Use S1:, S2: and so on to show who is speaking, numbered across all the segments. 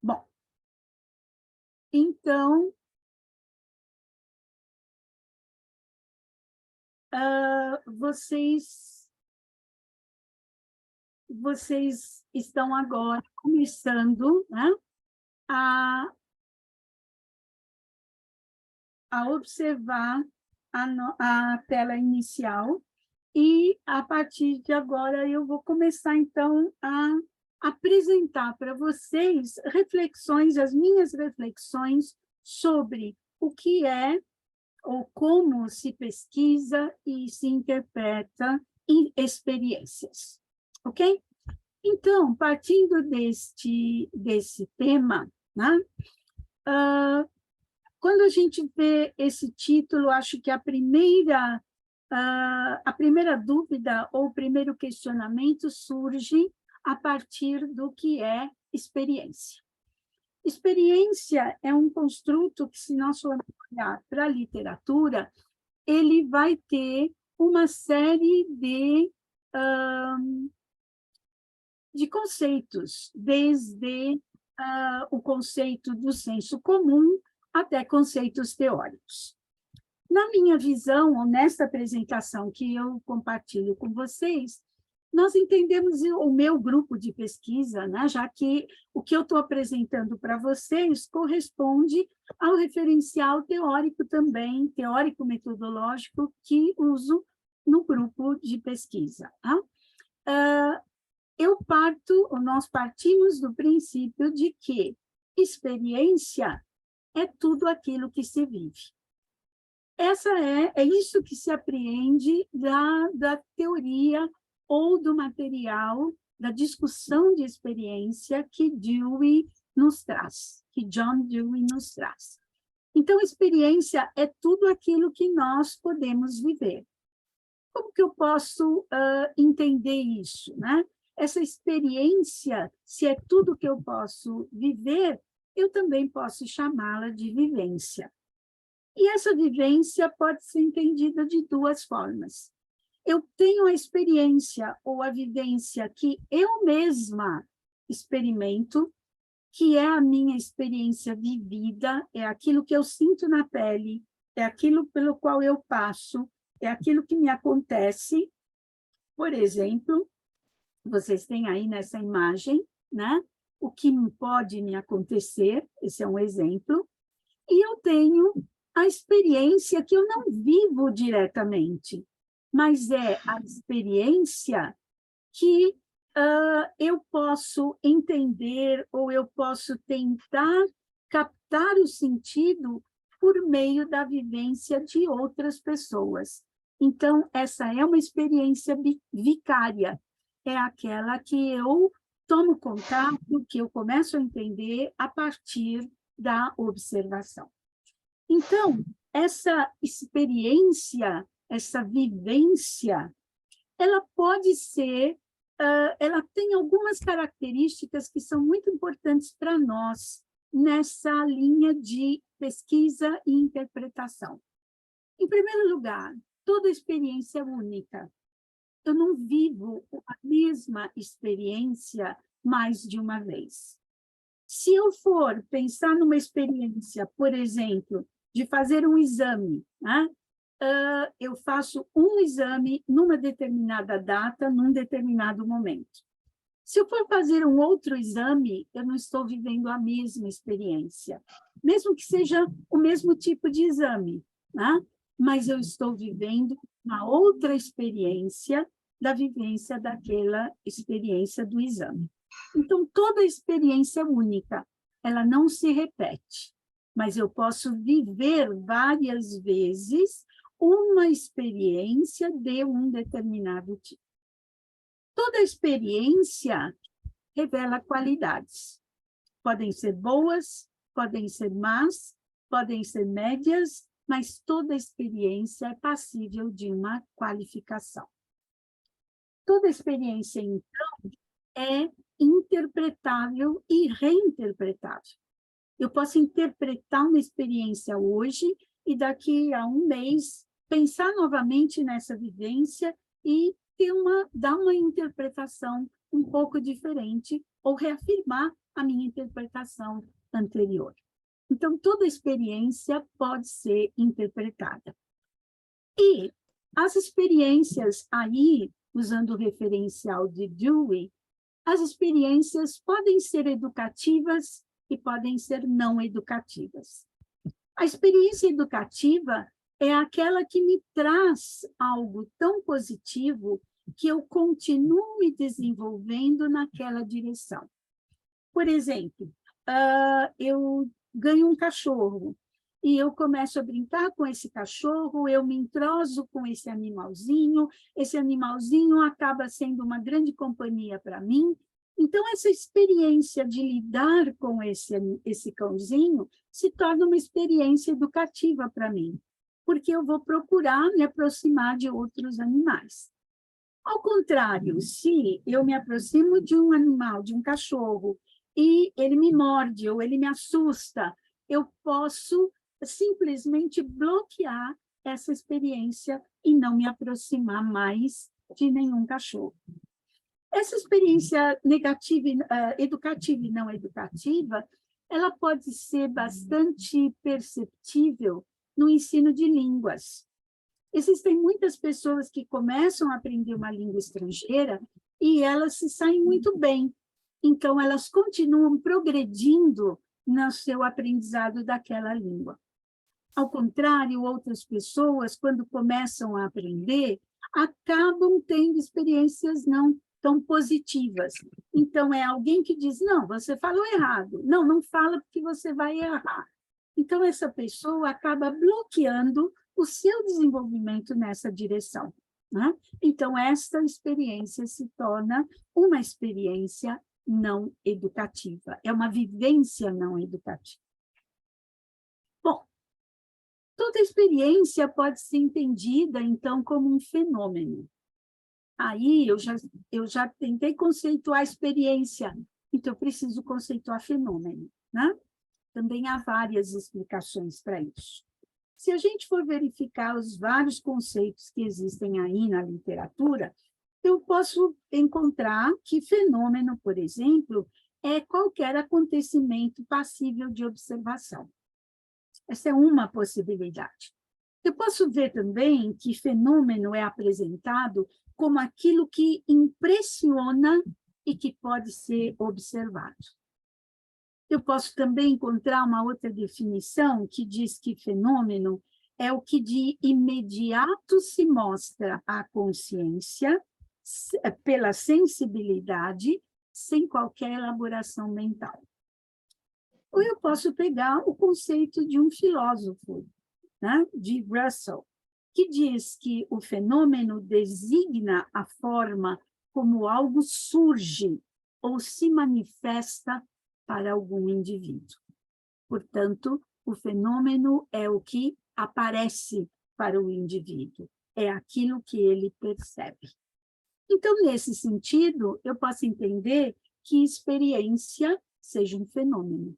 S1: Bom, então, vocês estão agora começando, né, a, a observar a tela inicial, e, a partir de agora, eu vou começar, então, a apresentar para vocês reflexões, as minhas reflexões sobre o que é ou como se pesquisa e se interpreta em experiências, ok? Então, partindo desse tema, né, quando a gente vê esse título, acho que a primeira dúvida ou o primeiro questionamento surge a partir do que é experiência. Experiência é um construto que, se nós formos olhar para a literatura, ele vai ter uma série de conceitos, desde o conceito do senso comum até conceitos teóricos. Na minha visão, ou nesta apresentação que eu compartilho com vocês, nós entendemos o meu grupo de pesquisa, né, já que o que eu estou apresentando para vocês corresponde ao referencial teórico também, teórico-metodológico, que uso no grupo de pesquisa. Tá? Nós partimos do princípio de que experiência é tudo aquilo que se vive. É isso que se apreende da teoria ou do material, da discussão de experiência que Dewey nos traz, que John Dewey nos traz. Então, experiência é tudo aquilo que nós podemos viver. Como que eu posso entender isso, né? Essa experiência, se é tudo que eu posso viver, eu também posso chamá-la de vivência. E essa vivência pode ser entendida de duas formas. Eu tenho a experiência ou a vivência que eu mesma experimento, que é a minha experiência vivida, é aquilo que eu sinto na pele, é aquilo pelo qual eu passo, é aquilo que me acontece. Por exemplo, vocês têm aí nessa imagem, né, o que pode me acontecer, esse é um exemplo, e eu tenho a experiência que eu não vivo diretamente, mas é a experiência que eu posso entender ou eu posso tentar captar o sentido por meio da vivência de outras pessoas. Então, essa é uma experiência vicária, é aquela que eu tomo contato, que eu começo a entender a partir da observação. Então, essa experiência, essa vivência, ela pode ser, ela tem algumas características que são muito importantes para nós nessa linha de pesquisa e interpretação. Em primeiro lugar, toda experiência é única. Eu não vivo a mesma experiência mais de uma vez. Se eu for pensar numa experiência, por exemplo, de fazer um exame, né? Eu faço um exame numa determinada data, num determinado momento. Se eu for fazer um outro exame, eu não estou vivendo a mesma experiência, mesmo que seja o mesmo tipo de exame, né? Mas eu estou vivendo uma outra experiência da vivência daquela experiência do exame. Então, toda experiência é única, ela não se repete, mas eu posso viver várias vezes uma experiência de um determinado tipo. Toda experiência revela qualidades. Podem ser boas, podem ser más, podem ser médias, mas toda experiência é passível de uma qualificação. Toda experiência, então, é interpretável e reinterpretável. Eu posso interpretar uma experiência hoje e daqui a um mês pensar novamente nessa vivência e dar uma interpretação um pouco diferente ou reafirmar a minha interpretação anterior. Então, toda experiência pode ser interpretada. E as experiências aí, usando o referencial de Dewey, as experiências podem ser educativas e podem ser não educativas. A experiência educativa é aquela que me traz algo tão positivo que eu continuo me desenvolvendo naquela direção. Por exemplo, eu ganho um cachorro e eu começo a brincar com esse cachorro, eu me entroso com esse animalzinho acaba sendo uma grande companhia para mim. Então, essa experiência de lidar com esse cãozinho se torna uma experiência educativa para mim, porque eu vou procurar me aproximar de outros animais. Ao contrário, se eu me aproximo de um animal, de um cachorro, e ele me morde ou ele me assusta, eu posso simplesmente bloquear essa experiência e não me aproximar mais de nenhum cachorro. Essa experiência negativa, educativa e não educativa, ela pode ser bastante perceptível no ensino de línguas. Existem muitas pessoas que começam a aprender uma língua estrangeira e elas se saem muito bem. Então, elas continuam progredindo no seu aprendizado daquela língua. Ao contrário, outras pessoas, quando começam a aprender, acabam tendo experiências não tão positivas. Então, é alguém que diz, não, você falou errado. Não, não fala porque você vai errar. Então, essa pessoa acaba bloqueando o seu desenvolvimento nessa direção, né? Então, esta experiência se torna uma experiência não educativa, é uma vivência não educativa. Bom, toda experiência pode ser entendida, então, como um fenômeno. Aí, eu já tentei conceituar a experiência, então eu preciso conceituar fenômeno, né? Também há várias explicações para isso. Se a gente for verificar os vários conceitos que existem aí na literatura, eu posso encontrar que fenômeno, por exemplo, é qualquer acontecimento passível de observação. Essa é uma possibilidade. Eu posso ver também que fenômeno é apresentado como aquilo que impressiona e que pode ser observado. Eu posso também encontrar uma outra definição que diz que fenômeno é o que de imediato se mostra à consciência pela sensibilidade, sem qualquer elaboração mental. Ou eu posso pegar o conceito de um filósofo, né, de Russell, que diz que o fenômeno designa a forma como algo surge ou se manifesta para algum indivíduo. Portanto, o fenômeno é o que aparece para o indivíduo, é aquilo que ele percebe. Então, nesse sentido, eu posso entender que experiência seja um fenômeno.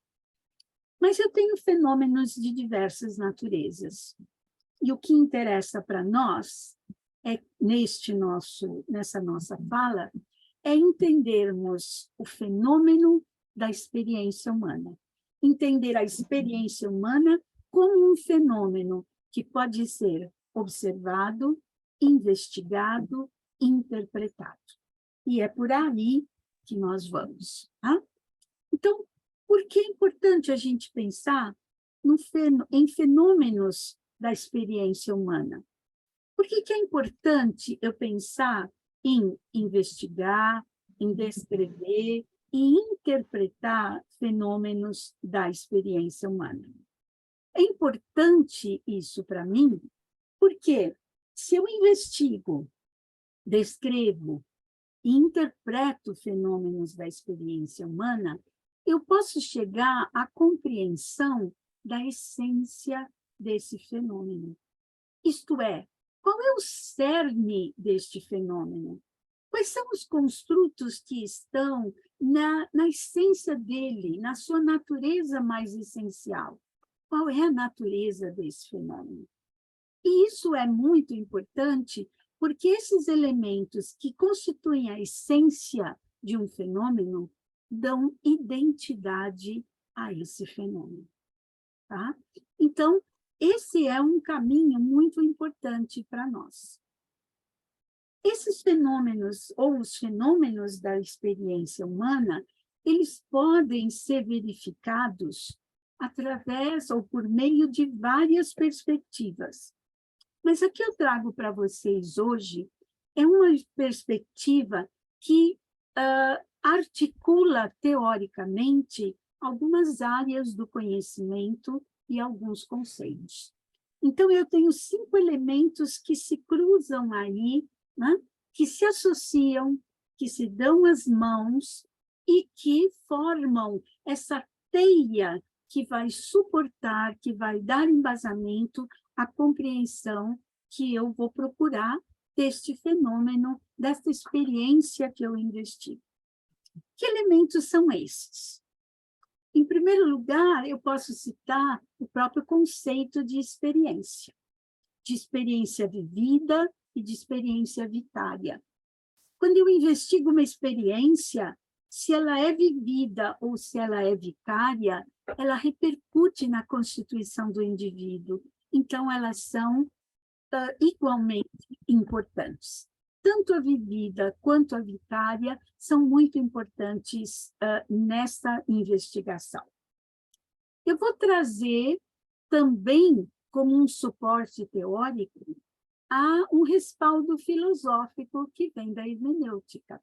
S1: Mas eu tenho fenômenos de diversas naturezas. E o que interessa para nós, nessa nossa fala, é entendermos o fenômeno da experiência humana. Entender a experiência humana como um fenômeno que pode ser observado, investigado, interpretado. E é por aí que nós vamos. Tá? Então, por que é importante a gente pensar em fenômenos da experiência humana? Por que é importante eu pensar em investigar, em descrever e interpretar fenômenos da experiência humana? É importante isso para mim, porque se eu investigo, descrevo e interpreto fenômenos da experiência humana, eu posso chegar à compreensão da essência desse fenômeno. Isto é, qual é o cerne deste fenômeno? Quais são os construtos que estão na essência dele, na sua natureza mais essencial? Qual é a natureza desse fenômeno? E isso é muito importante porque esses elementos que constituem a essência de um fenômeno dão identidade a esse fenômeno. Tá? Então, esse é um caminho muito importante para nós. Esses fenômenos, ou os fenômenos da experiência humana, eles podem ser verificados através ou por meio de várias perspectivas. Mas a que eu trago para vocês hoje é uma perspectiva que articula, teoricamente, algumas áreas do conhecimento e alguns conceitos. Então, eu tenho 5 elementos que se cruzam aí, né? Que se associam, que se dão as mãos e que formam essa teia que vai suportar, que vai dar embasamento à compreensão que eu vou procurar deste fenômeno, desta experiência que eu investigo. Que elementos são esses? Em primeiro lugar, eu posso citar o próprio conceito de experiência vivida e de experiência vitária. Quando eu investigo uma experiência, se ela é vivida ou se ela é vitária, ela repercute na constituição do indivíduo. Então, elas são igualmente importantes. Tanto a vivida quanto a vitária são muito importantes nessa investigação. Eu vou trazer também, como um suporte teórico, a um respaldo filosófico que vem da hermenêutica.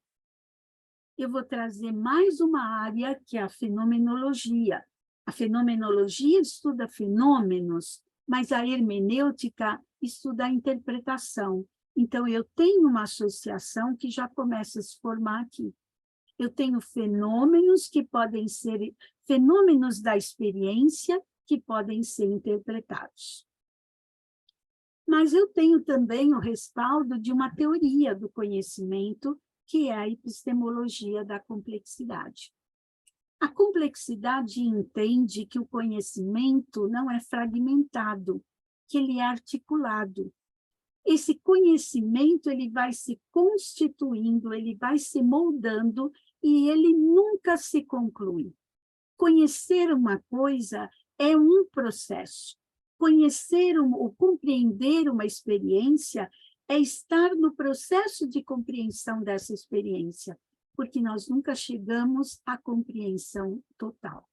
S1: Eu vou trazer mais uma área, que é a fenomenologia. A fenomenologia estuda fenômenos, mas a hermenêutica estuda a interpretação. Então, eu tenho uma associação que já começa a se formar aqui. Eu tenho fenômenos que podem ser fenômenos da experiência que podem ser interpretados. Mas eu tenho também o respaldo de uma teoria do conhecimento, que é a epistemologia da complexidade. A complexidade entende que o conhecimento não é fragmentado, que ele é articulado. Esse conhecimento ele vai se constituindo, ele vai se moldando e ele nunca se conclui. Conhecer uma coisa é um processo. Conhecer ou compreender uma experiência é estar no processo de compreensão dessa experiência, porque nós nunca chegamos à compreensão total.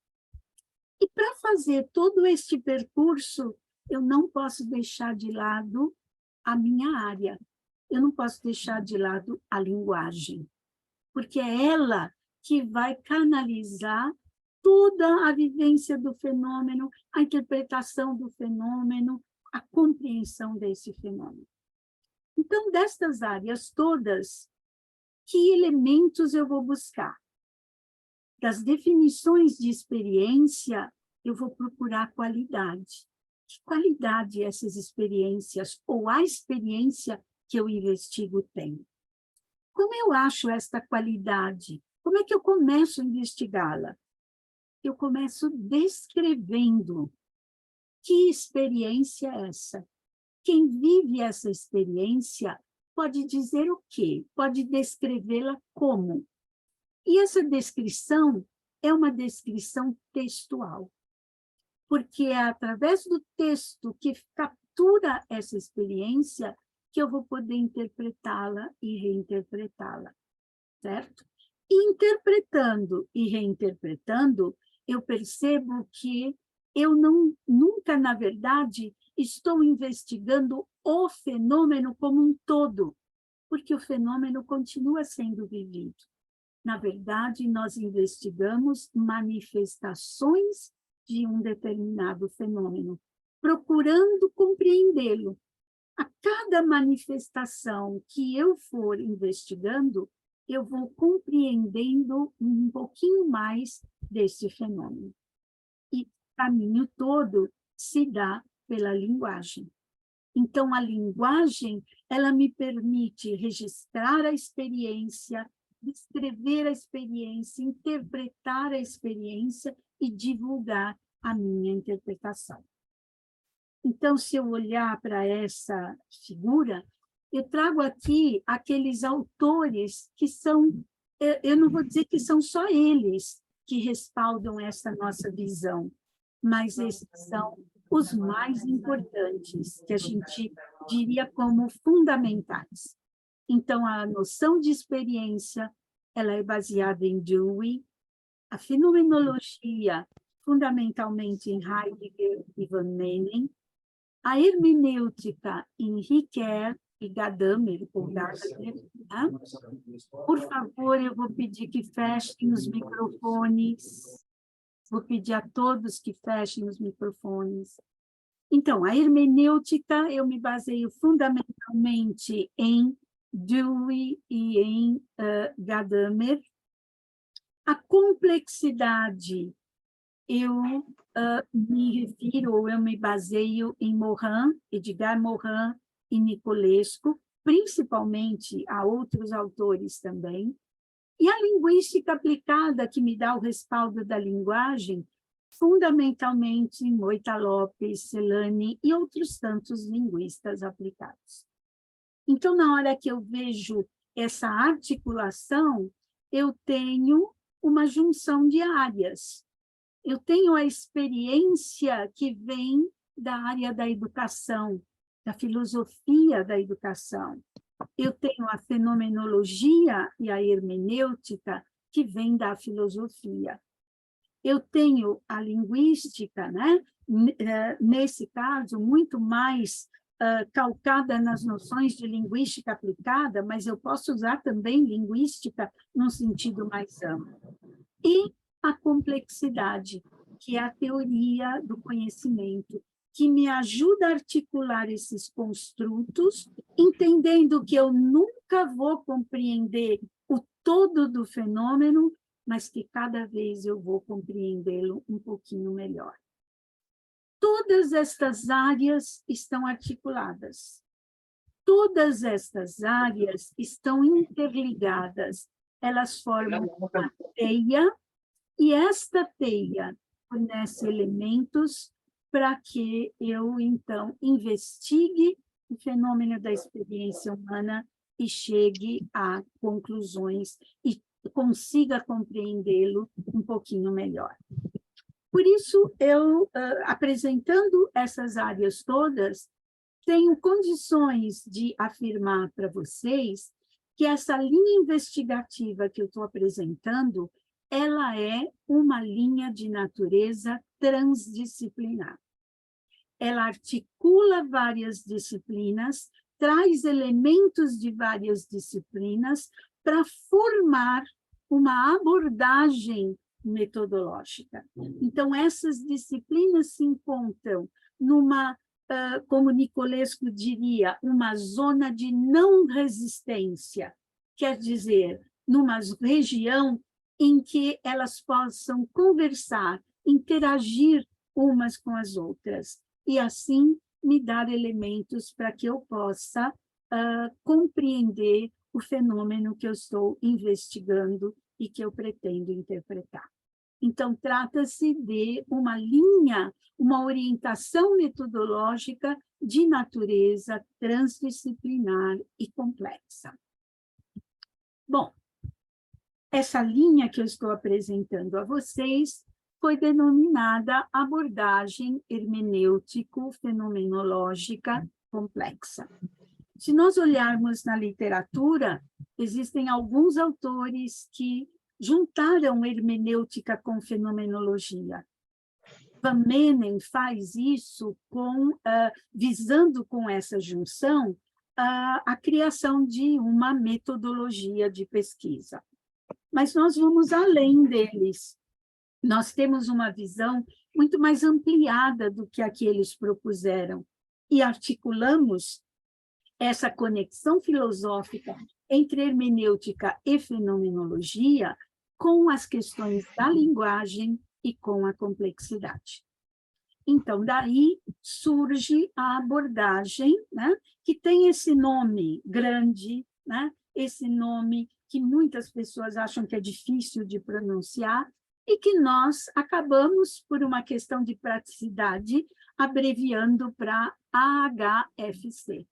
S1: E para fazer todo este percurso, eu não posso deixar de lado a minha área, eu não posso deixar de lado a linguagem, porque é ela que vai canalizar toda a vivência do fenômeno, a interpretação do fenômeno, a compreensão desse fenômeno. Então, destas áreas todas, que elementos eu vou buscar? Das definições de experiência, eu vou procurar qualidade. Que qualidade essas experiências, ou a experiência que eu investigo tem? Como eu acho esta qualidade? Como é que eu começo a investigá-la? Eu começo descrevendo que experiência é essa. Quem vive essa experiência pode dizer o quê? Pode descrevê-la como? E essa descrição é uma descrição textual, porque é através do texto que captura essa experiência que eu vou poder interpretá-la e reinterpretá-la, certo? E interpretando e reinterpretando, eu percebo que eu nunca, na verdade, estou investigando o fenômeno como um todo, porque o fenômeno continua sendo vivido. Na verdade, nós investigamos manifestações de um determinado fenômeno, procurando compreendê-lo. A cada manifestação que eu for investigando, eu vou compreendendo um pouquinho mais desse fenômeno. E o caminho todo se dá pela linguagem. Então, a linguagem, ela me permite registrar a experiência, descrever a experiência, interpretar a experiência e divulgar a minha interpretação. Então, se eu olhar para essa figura, eu trago aqui aqueles autores que são eu não vou dizer que são só eles que respaldam essa nossa visão, mas esses são os mais importantes, que a gente diria como fundamentais. Então, a noção de experiência, ela é baseada em Dewey, a fenomenologia, fundamentalmente em Heidegger e Van Manen, a hermenêutica em Ricoeur e Gadamer, ou Gadamer, né? Por favor, eu vou pedir que fechem os microfones. Vou pedir a todos que fechem os microfones. Então, a hermenêutica, eu me baseio fundamentalmente em Dewey e em Gadamer. A complexidade, eu me refiro, ou eu me baseio em Morin, Edgar Morin e Nicolescu, principalmente a outros autores também. E a linguística aplicada, que me dá o respaldo da linguagem, fundamentalmente em Moita Lopes, Celani e outros tantos linguistas aplicados. Então, na hora que eu vejo essa articulação, eu tenho uma junção de áreas. Eu tenho a experiência que vem da área da educação, da filosofia da educação. Eu tenho a fenomenologia e a hermenêutica, que vem da filosofia. Eu tenho a linguística, né? Nesse caso, muito mais calcada nas noções de linguística aplicada, mas eu posso usar também linguística num sentido mais amplo. E a complexidade, que é a teoria do conhecimento, que me ajuda a articular esses construtos, entendendo que eu nunca vou compreender o todo do fenômeno, mas que cada vez eu vou compreendê-lo um pouquinho melhor. Todas estas áreas estão articuladas. Todas estas áreas estão interligadas. Elas formam uma teia, e esta teia fornece elementos para que eu, então, investigue o fenômeno da experiência humana e chegue a conclusões e consiga compreendê-lo um pouquinho melhor. Por isso, eu, apresentando essas áreas todas, tenho condições de afirmar para vocês que essa linha investigativa que eu estou apresentando, ela é uma linha de natureza transdisciplinar. Ela articula várias disciplinas, traz elementos de várias disciplinas para formar uma abordagem metodológica. Então, essas disciplinas se encontram numa, como Nicolescu diria, uma zona de não resistência, quer dizer, numa região em que elas possam conversar, interagir umas com as outras, e assim me dar elementos para que eu possa compreender o fenômeno que eu estou investigando e que eu pretendo interpretar. Então, trata-se de uma linha, uma orientação metodológica de natureza transdisciplinar e complexa. Bom, essa linha que eu estou apresentando a vocês foi denominada abordagem hermenêutico-fenomenológica complexa. Se nós olharmos na literatura, existem alguns autores que juntaram hermenêutica com fenomenologia. Van Manen faz isso visando com essa junção a criação de uma metodologia de pesquisa. Mas nós vamos além deles. Nós temos uma visão muito mais ampliada do que a que eles propuseram e articulamos essa conexão filosófica entre hermenêutica e fenomenologia com as questões da linguagem e com a complexidade. Então, daí surge a abordagem, né, que tem esse nome grande, né, esse nome que muitas pessoas acham que é difícil de pronunciar e que nós acabamos, por uma questão de praticidade, abreviando para AHFC.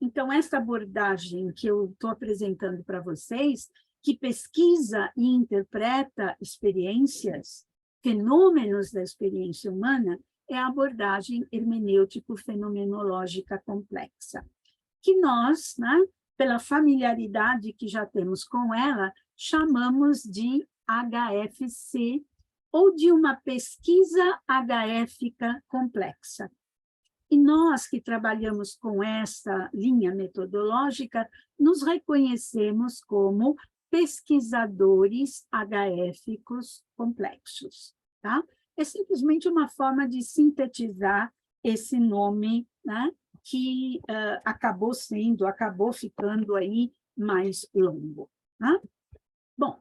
S1: Então, essa abordagem que eu estou apresentando para vocês, que pesquisa e interpreta experiências, fenômenos da experiência humana, é a abordagem hermenêutico-fenomenológica complexa, que nós, né, pela familiaridade que já temos com ela, chamamos de HFC, ou de uma pesquisa HFica complexa. E nós que trabalhamos com essa linha metodológica, nos reconhecemos como pesquisadores HFicos complexos. Tá? É simplesmente uma forma de sintetizar esse nome, né, que acabou ficando aí mais longo. Tá? Bom,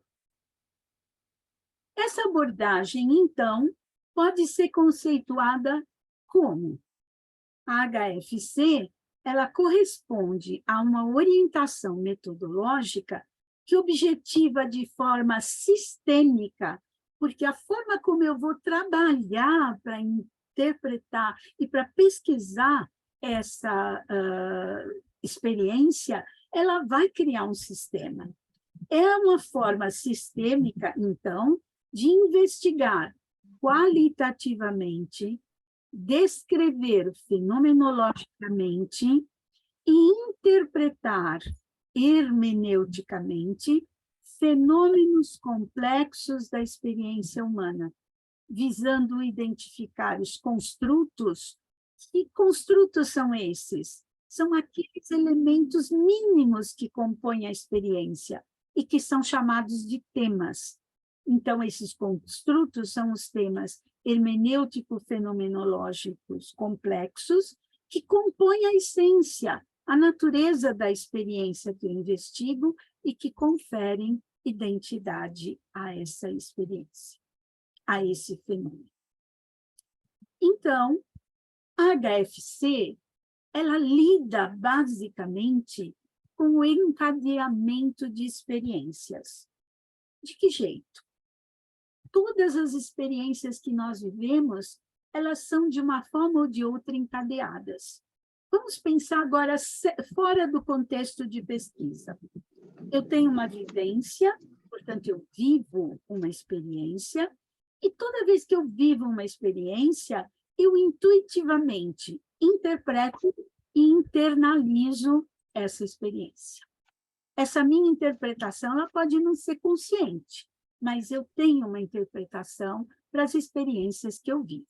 S1: essa abordagem, então, pode ser conceituada como? A HFC, ela corresponde a uma orientação metodológica que objetiva de forma sistêmica, porque a forma como eu vou trabalhar para interpretar e para pesquisar essa experiência, ela vai criar um sistema. É uma forma sistêmica, então, de investigar qualitativamente, descrever fenomenologicamente e interpretar hermeneuticamente fenômenos complexos da experiência humana, visando identificar os construtos. Que construtos são esses? São aqueles elementos mínimos que compõem a experiência e que são chamados de temas. Então, esses construtos são os temas hermenêutico-fenomenológicos complexos que compõem a essência, a natureza da experiência que eu investigo e que conferem identidade a essa experiência, a esse fenômeno. Então, a HFC, ela lida basicamente com o encadeamento de experiências. De que jeito? Todas as experiências que nós vivemos, elas são de uma forma ou de outra encadeadas. Vamos pensar agora fora do contexto de pesquisa. Eu tenho uma vivência, portanto, eu vivo uma experiência, e toda vez que eu vivo uma experiência, eu intuitivamente interpreto e internalizo essa experiência. Essa minha interpretação ela pode não ser consciente, mas eu tenho uma interpretação para as experiências que eu vivo.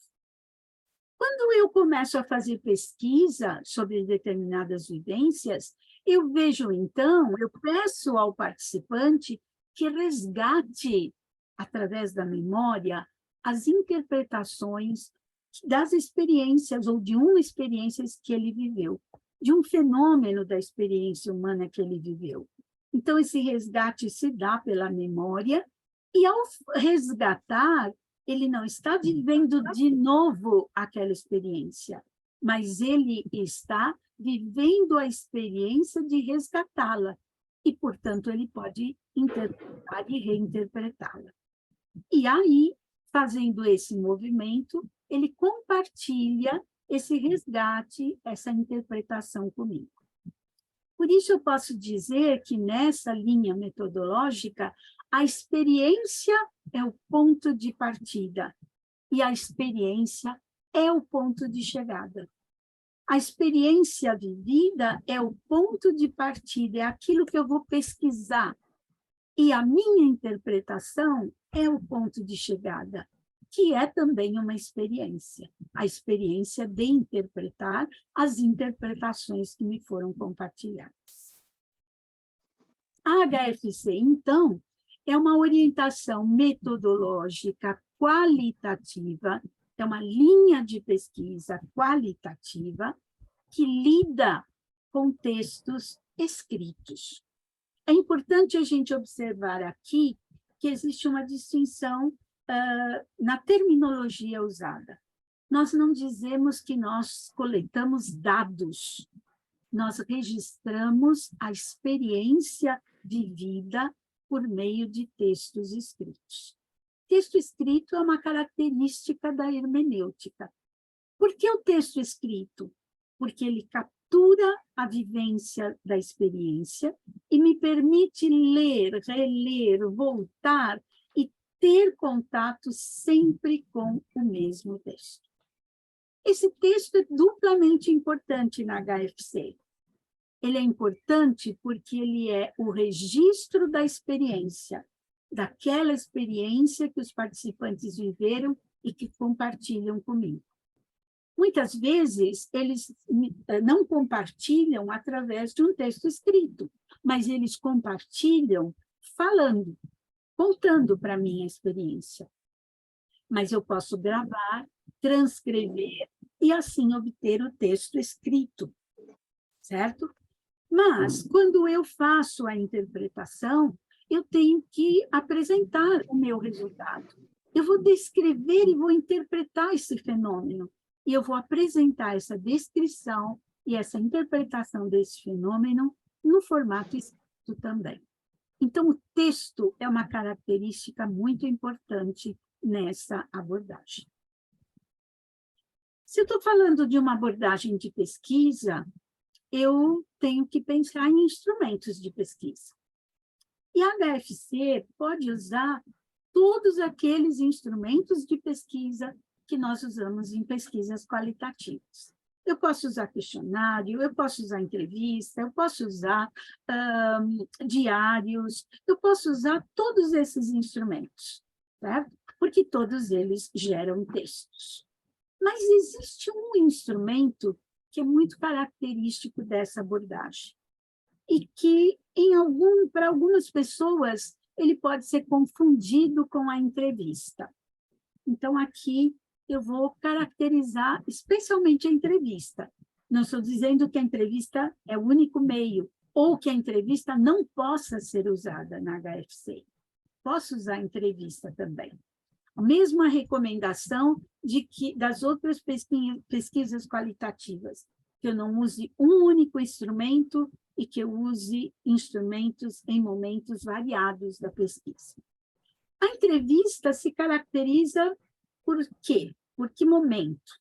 S1: Quando eu começo a fazer pesquisa sobre determinadas vivências, eu vejo, então, eu peço ao participante que resgate, através da memória, as interpretações das experiências, ou de uma experiência que ele viveu, de um fenômeno da experiência humana que ele viveu. Então, esse resgate se dá pela memória, e ao resgatar, ele não está vivendo de novo aquela experiência, mas ele está vivendo a experiência de resgatá-la, e, portanto, ele pode interpretar e reinterpretá-la. E aí, fazendo esse movimento, ele compartilha esse resgate, essa interpretação comigo. Por isso, eu posso dizer que, nessa linha metodológica, a experiência é o ponto de partida e a experiência é o ponto de chegada. A experiência vivida é o ponto de partida, é aquilo que eu vou pesquisar. E a minha interpretação é o ponto de chegada, que é também uma experiência. A experiência de interpretar as interpretações que me foram compartilhadas. A HFC, então, é uma orientação metodológica qualitativa, é uma linha de pesquisa qualitativa que lida com textos escritos. É importante a gente observar aqui que existe uma distinção na terminologia usada. Nós não dizemos que nós coletamos dados, nós registramos a experiência vivida por meio de textos escritos. Texto escrito é uma característica da hermenêutica. Por que o texto escrito? Porque ele captura a vivência da experiência e me permite ler, reler, voltar e ter contato sempre com o mesmo texto. Esse texto é duplamente importante na HFC. Ele é importante porque ele é o registro da experiência, daquela experiência que os participantes viveram e que compartilham comigo. Muitas vezes, eles não compartilham através de um texto escrito, mas eles compartilham falando, contando para mim a experiência. Mas eu posso gravar, transcrever e assim obter o texto escrito, certo? Mas, quando eu faço a interpretação, eu tenho que apresentar o meu resultado. Eu vou descrever e vou interpretar esse fenômeno. E eu vou apresentar essa descrição e essa interpretação desse fenômeno no formato escrito também. Então, o texto é uma característica muito importante nessa abordagem. Se eu estou falando de uma abordagem de pesquisa, eu tenho que pensar em instrumentos de pesquisa. E a HFC pode usar todos aqueles instrumentos de pesquisa que nós usamos em pesquisas qualitativas. Eu posso usar questionário, eu posso usar entrevista, eu posso usar diários, eu posso usar todos esses instrumentos, certo? Porque todos eles geram textos. Mas existe um instrumento que é muito característico dessa abordagem e que, para algumas pessoas, ele pode ser confundido com a entrevista. Então, aqui eu vou caracterizar especialmente a entrevista. Não estou dizendo que a entrevista é o único meio, ou que a entrevista não possa ser usada na HFC. Posso usar a entrevista também. A mesma recomendação das outras pesquisas qualitativas, que eu não use um único instrumento e que eu use instrumentos em momentos variados da pesquisa. A entrevista se caracteriza por quê? Por que momento?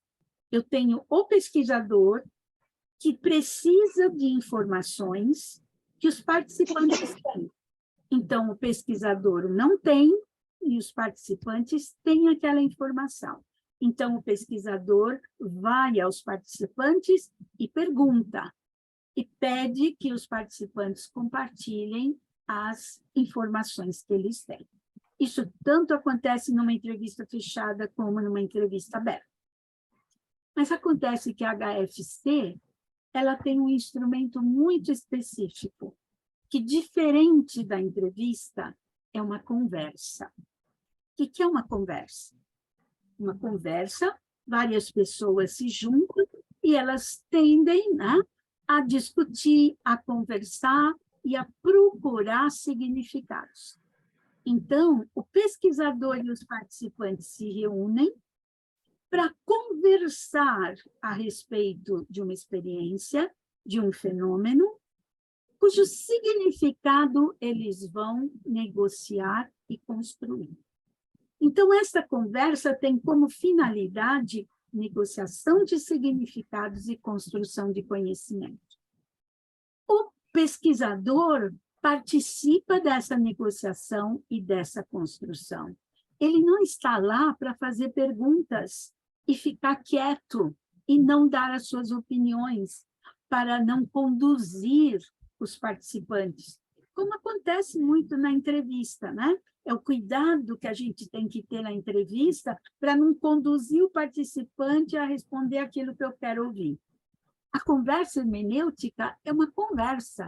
S1: Eu tenho o pesquisador que precisa de informações que os participantes têm. Então, o pesquisador não tem e os participantes têm aquela informação. Então, o pesquisador vai aos participantes e pergunta, e pede que os participantes compartilhem as informações que eles têm. Isso tanto acontece numa entrevista fechada como numa entrevista aberta. Mas acontece que a HFC, ela tem um instrumento muito específico, que, diferente da entrevista, é uma conversa. O que é uma conversa? Uma conversa, várias pessoas se juntam e elas tendem, né, a discutir, a conversar e a procurar significados. Então, o pesquisador e os participantes se reúnem para conversar a respeito de uma experiência, de um fenômeno, cujo significado eles vão negociar e construir. Então, essa conversa tem como finalidade negociação de significados e construção de conhecimento. O pesquisador participa dessa negociação e dessa construção. Ele não está lá para fazer perguntas e ficar quieto e não dar as suas opiniões, para não conduzir os participantes, como acontece muito na entrevista, né? É o cuidado que a gente tem que ter na entrevista para não conduzir o participante a responder aquilo que eu quero ouvir. A conversa hermenêutica é uma conversa,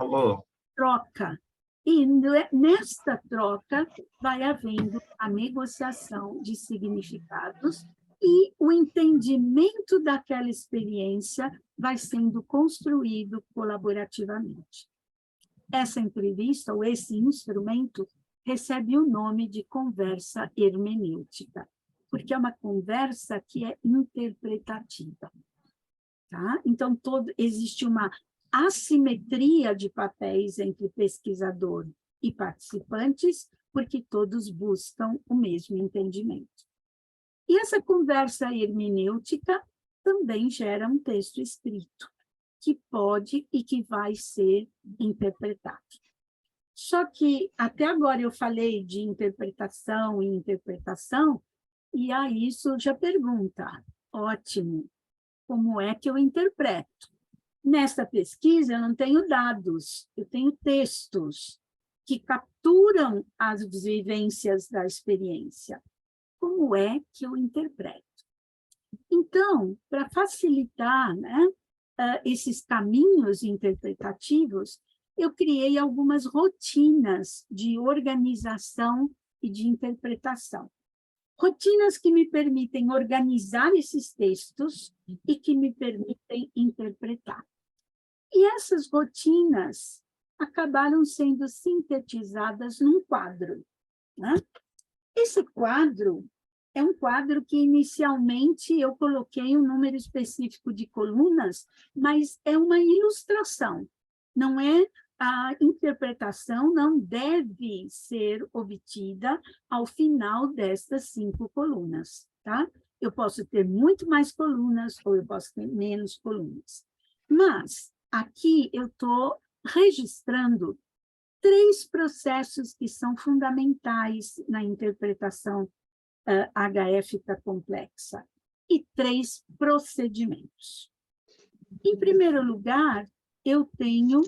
S1: troca. E nesta troca vai havendo a negociação de significados e o entendimento daquela experiência vai sendo construído colaborativamente. Essa entrevista, ou esse instrumento, recebe o nome de conversa hermenêutica, porque é uma conversa que é interpretativa. Tá? Então, existe uma assimetria de papéis entre pesquisador e participantes, porque todos buscam o mesmo entendimento. E essa conversa hermenêutica também gera um texto escrito. que pode e que vai ser interpretado. Só que até agora eu falei de interpretação e interpretação, e aí surge a pergunta, ótimo, como é que eu interpreto? Nesta pesquisa, eu não tenho dados, eu tenho textos que capturam as vivências da experiência. Como é que eu interpreto? Então, para facilitar, né, esses caminhos interpretativos, eu criei algumas rotinas de organização e de interpretação. Rotinas que me permitem organizar esses textos e que me permitem interpretar. E essas rotinas acabaram sendo sintetizadas num quadro, né? Esse quadro é um quadro que, inicialmente, eu coloquei um número específico de colunas, mas é uma ilustração, não é a interpretação, não deve ser obtida ao final destas 5 colunas, tá? Eu posso ter muito mais colunas ou eu posso ter menos colunas. Mas, aqui eu estou registrando 3 processos que são fundamentais na interpretação HF complexa e 3 procedimentos. Em primeiro lugar, eu tenho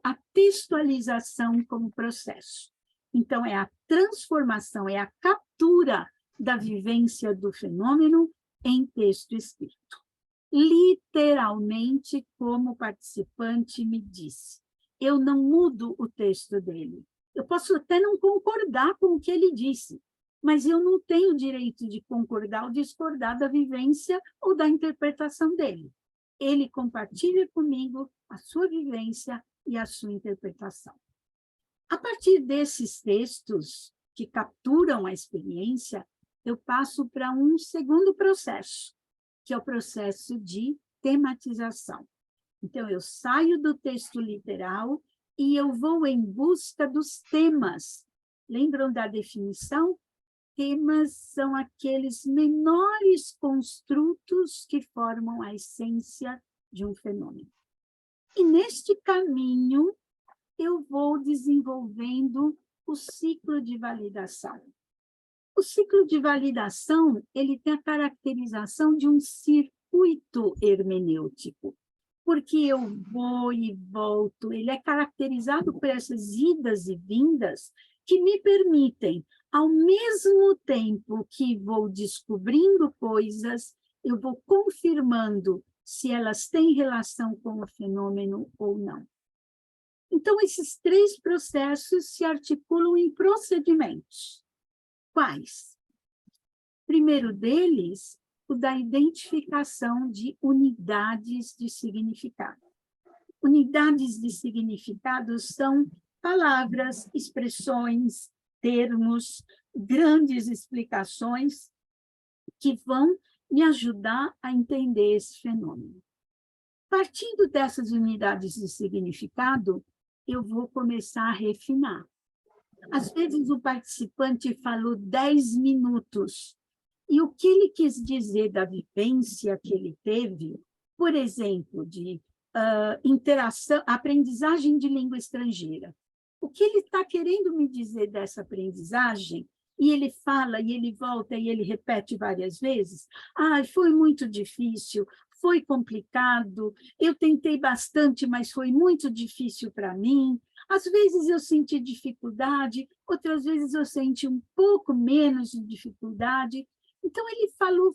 S1: a textualização como processo. Então, é a transformação, é a captura da vivência do fenômeno em texto escrito. Literalmente, como o participante me disse. Eu não mudo o texto dele. Eu posso até não concordar com o que ele disse, mas eu não tenho o direito de concordar ou discordar da vivência ou da interpretação dele. Ele compartilha comigo a sua vivência e a sua interpretação. A partir desses textos que capturam a experiência, eu passo para um segundo processo, que é o processo de tematização. Então, eu saio do texto literal e eu vou em busca dos temas. Lembram da definição? Temas são aqueles menores construtos que formam a essência de um fenômeno. E neste caminho, eu vou desenvolvendo o ciclo de validação. O ciclo de validação, ele tem a caracterização de um circuito hermenêutico, porque eu vou e volto, ele é caracterizado por essas idas e vindas que me permitem, ao mesmo tempo que vou descobrindo coisas, eu vou confirmando se elas têm relação com o fenômeno ou não. Então, esses 3 processos se articulam em procedimentos. Quais? Primeiro deles, o da identificação de unidades de significado. Unidades de significado são palavras, expressões, termos, grandes explicações que vão me ajudar a entender esse fenômeno. Partindo dessas unidades de significado, eu vou começar a refinar. Às vezes, o participante falou 10 minutos, e o que ele quis dizer da vivência que ele teve, por exemplo, de interação, aprendizagem de língua estrangeira. O que ele está querendo me dizer dessa aprendizagem, e ele fala, e ele volta, e ele repete várias vezes, foi muito difícil, foi complicado, eu tentei bastante, mas foi muito difícil para mim. Às vezes eu senti dificuldade, outras vezes eu senti um pouco menos de dificuldade. Então, ele falou,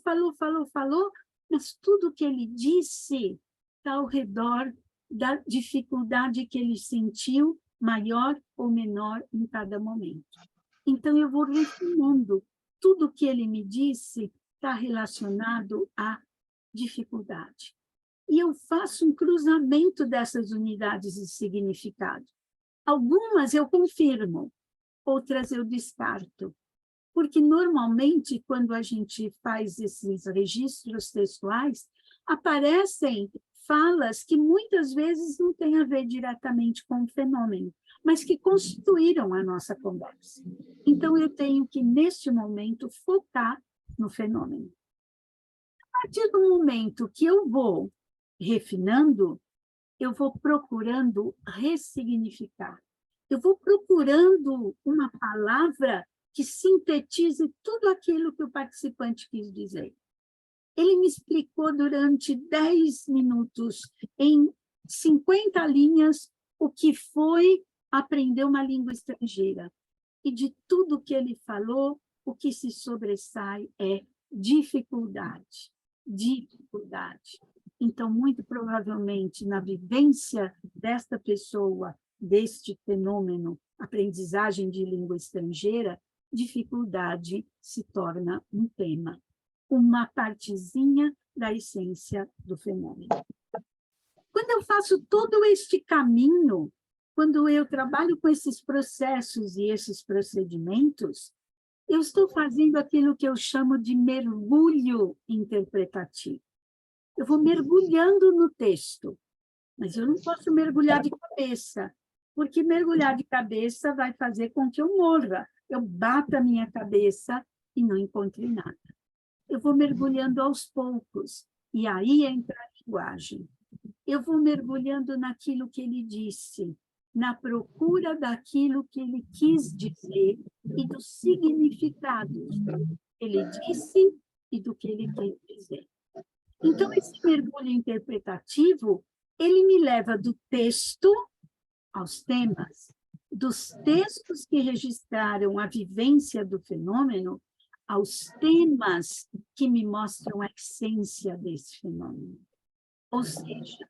S1: mas tudo que ele disse está ao redor da dificuldade que ele sentiu, maior ou menor em cada momento. Então, eu vou refinando. Tudo que ele me disse está relacionado à dificuldade. E eu faço um cruzamento dessas unidades de significado. Algumas eu confirmo, outras eu descarto. Porque, normalmente, quando a gente faz esses registros textuais, aparecem falas que muitas vezes não têm a ver diretamente com o fenômeno, mas que constituíram a nossa conversa. Então, eu tenho que, neste momento, focar no fenômeno. A partir do momento que eu vou refinando, eu vou procurando ressignificar. Eu vou procurando uma palavra que sintetize tudo aquilo que o participante quis dizer. Ele me explicou durante 10 minutos, em 50 linhas, o que foi aprender uma língua estrangeira. E de tudo que ele falou, o que se sobressai é dificuldade. Dificuldade. Então, muito provavelmente, na vivência desta pessoa, deste fenômeno, aprendizagem de língua estrangeira, dificuldade se torna um tema, uma partezinha da essência do fenômeno. Quando eu faço todo este caminho, quando eu trabalho com esses processos e esses procedimentos, eu estou fazendo aquilo que eu chamo de mergulho interpretativo. Eu vou mergulhando no texto, mas eu não posso mergulhar de cabeça, porque mergulhar de cabeça vai fazer com que eu morra. Eu bato a minha cabeça e não encontre nada. Eu vou mergulhando aos poucos, e aí entra a linguagem. Eu vou mergulhando naquilo que ele disse, na procura daquilo que ele quis dizer e dos significados que ele disse e do que ele quis dizer. Então, esse mergulho interpretativo, ele me leva do texto aos temas, dos textos que registraram a vivência do fenômeno, aos temas que me mostram a essência desse fenômeno. Ou seja,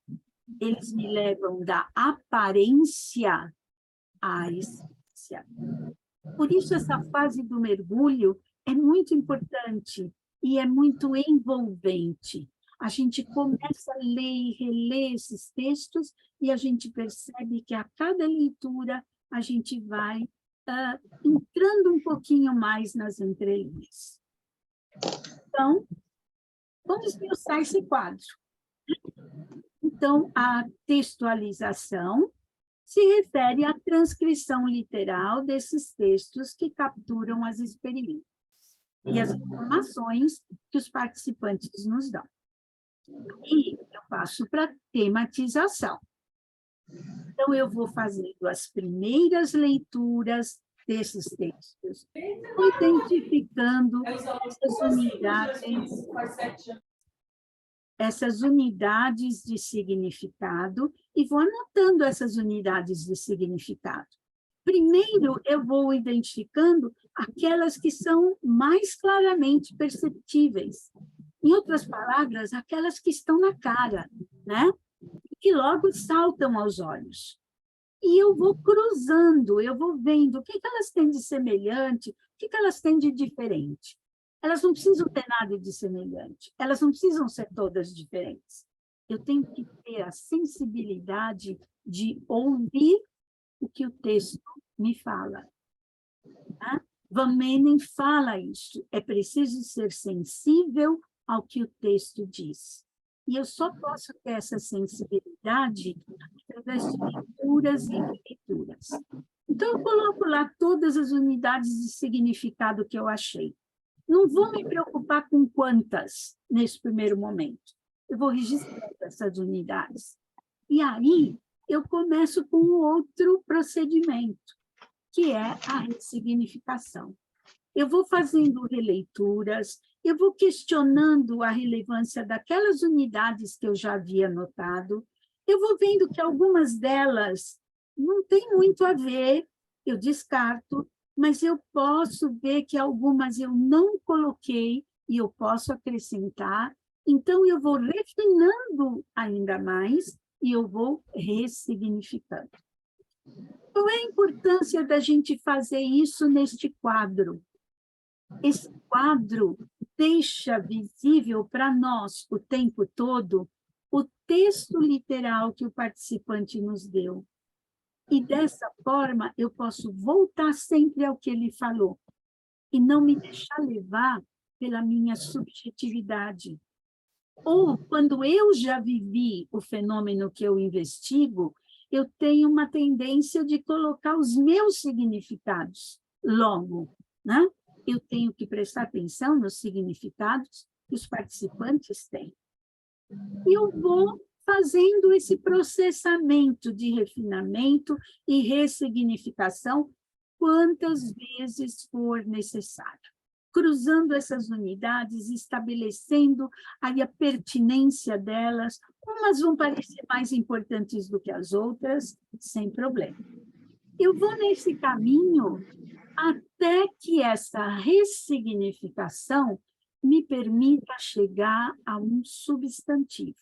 S1: eles me levam da aparência à essência. Por isso, essa fase do mergulho é muito importante e é muito envolvente. A gente começa a ler e reler esses textos e a gente percebe que a cada leitura a gente vai entrando um pouquinho mais nas entrelinhas. Então, vamos esmiuçar esse quadro. Então, a textualização se refere à transcrição literal desses textos que capturam as experiências e as informações que os participantes nos dão. E eu passo para a tematização. Então, eu vou fazendo as primeiras leituras desses textos, identificando essas unidades de significado e vou anotando essas unidades de significado. Primeiro, eu vou identificando aquelas que são mais claramente perceptíveis. Em outras palavras, aquelas que estão na cara, né? Que logo saltam aos olhos. E eu vou cruzando, eu vou vendo o que elas têm de semelhante, o que elas têm de diferente. Elas não precisam ter nada de semelhante, elas não precisam ser todas diferentes. Eu tenho que ter a sensibilidade de ouvir o que o texto me fala. Né? Van Menen fala isso, é preciso ser sensível ao que o texto diz. E eu só posso ter essa sensibilidade através de leituras e releituras. Então, eu coloco lá todas as unidades de significado que eu achei. Não vou me preocupar com quantas nesse primeiro momento. Eu vou registrar essas unidades. E aí, eu começo com um outro procedimento, que é a ressignificação. Eu vou fazendo releituras, eu vou questionando a relevância daquelas unidades que eu já havia notado, eu vou vendo que algumas delas não têm muito a ver, eu descarto, mas eu posso ver que algumas eu não coloquei e eu posso acrescentar, então eu vou refinando ainda mais e eu vou ressignificando. Qual é a importância da gente fazer isso neste quadro? Esse quadro deixa visível para nós, o tempo todo, o texto literal que o participante nos deu. E, dessa forma, eu posso voltar sempre ao que ele falou e não me deixar levar pela minha subjetividade. Ou, quando eu já vivi o fenômeno que eu investigo, eu tenho uma tendência de colocar os meus significados logo, né? Eu tenho que prestar atenção nos significados que os participantes têm. E eu vou fazendo esse processamento de refinamento e ressignificação quantas vezes for necessário. Cruzando essas unidades, estabelecendo aí a pertinência delas, umas vão parecer mais importantes do que as outras, sem problema. Eu vou nesse caminho até que essa ressignificação me permita chegar a um substantivo.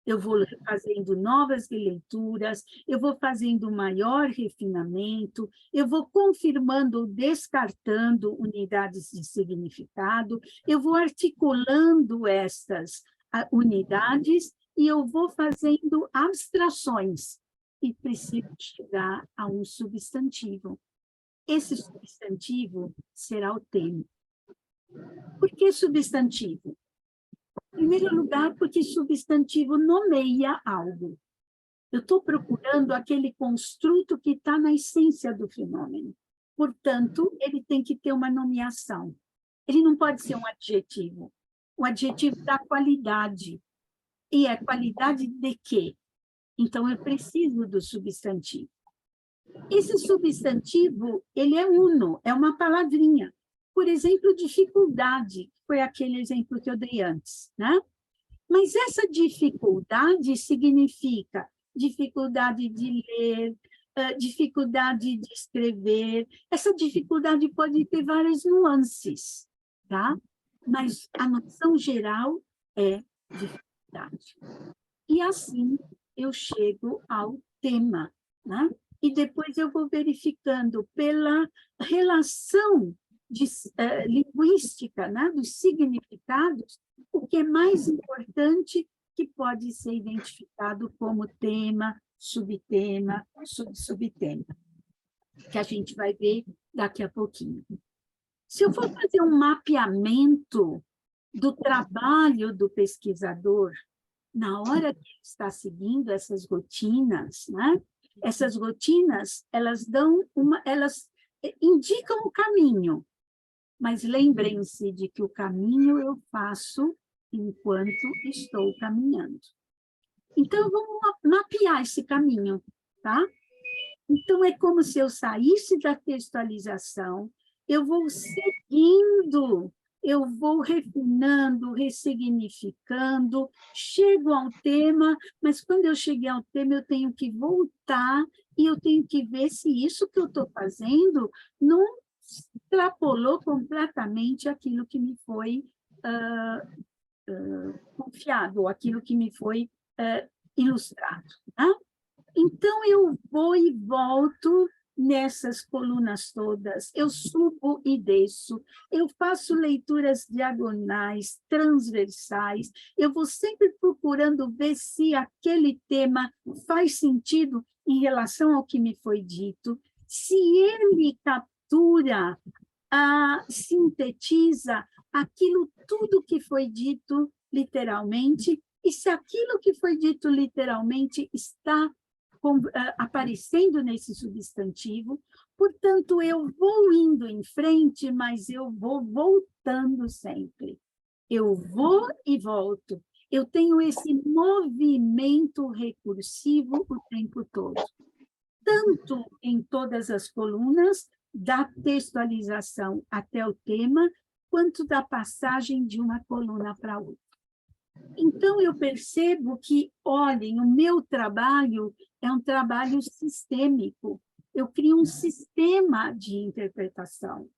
S1: Eu vou fazendo novas releituras, eu vou fazendo maior refinamento, eu vou confirmando ou descartando unidades de significado, eu vou articulando estas unidades e eu vou fazendo abstrações e preciso chegar a um substantivo. Esse substantivo será o tema. Por que substantivo? Em primeiro lugar, porque substantivo nomeia algo. Eu estou procurando aquele construto que está na essência do fenômeno. Portanto, ele tem que ter uma nomeação. Ele não pode ser um adjetivo. O adjetivo dá qualidade. E é qualidade de quê? Então, eu preciso do substantivo. Esse substantivo, ele é uno, é uma palavrinha. Por exemplo, dificuldade, foi aquele exemplo que eu dei antes, né? Mas essa dificuldade significa dificuldade de ler, dificuldade de escrever. Essa dificuldade pode ter várias nuances, tá? Mas a noção geral é dificuldade. E assim eu chego ao tema, né? E depois eu vou verificando pela relação linguística, né, dos significados, o que é mais importante que pode ser identificado como tema, subtema, subtema, que a gente vai ver daqui a pouquinho. Se eu for fazer um mapeamento do trabalho do pesquisador, na hora que ele está seguindo essas rotinas, né, essas rotinas, elas indicam o caminho, mas lembrem-se de que o caminho eu faço enquanto estou caminhando. Então, vamos mapear esse caminho, tá? Então, é como se eu saísse da textualização, eu vou seguindo, eu vou refinando, ressignificando, chego ao tema, mas quando eu cheguei ao tema, eu tenho que voltar e eu tenho que ver se isso que eu estou fazendo não extrapolou completamente aquilo que me foi confiado, ou aquilo que me foi ilustrado. Tá? Então, eu vou e volto nessas colunas todas, eu subo e desço, eu faço leituras diagonais, transversais, eu vou sempre procurando ver se aquele tema faz sentido em relação ao que me foi dito, se ele captura, sintetiza aquilo tudo que foi dito literalmente, e se aquilo que foi dito literalmente está aparecendo nesse substantivo, portanto, eu vou indo em frente, mas eu vou voltando sempre. Eu vou e volto. Eu tenho esse movimento recursivo o tempo todo. Tanto em todas as colunas, da textualização até o tema, quanto da passagem de uma coluna para outra. Então, eu percebo que, olhem, o meu trabalho é um trabalho sistêmico. Eu crio um sistema de interpretação,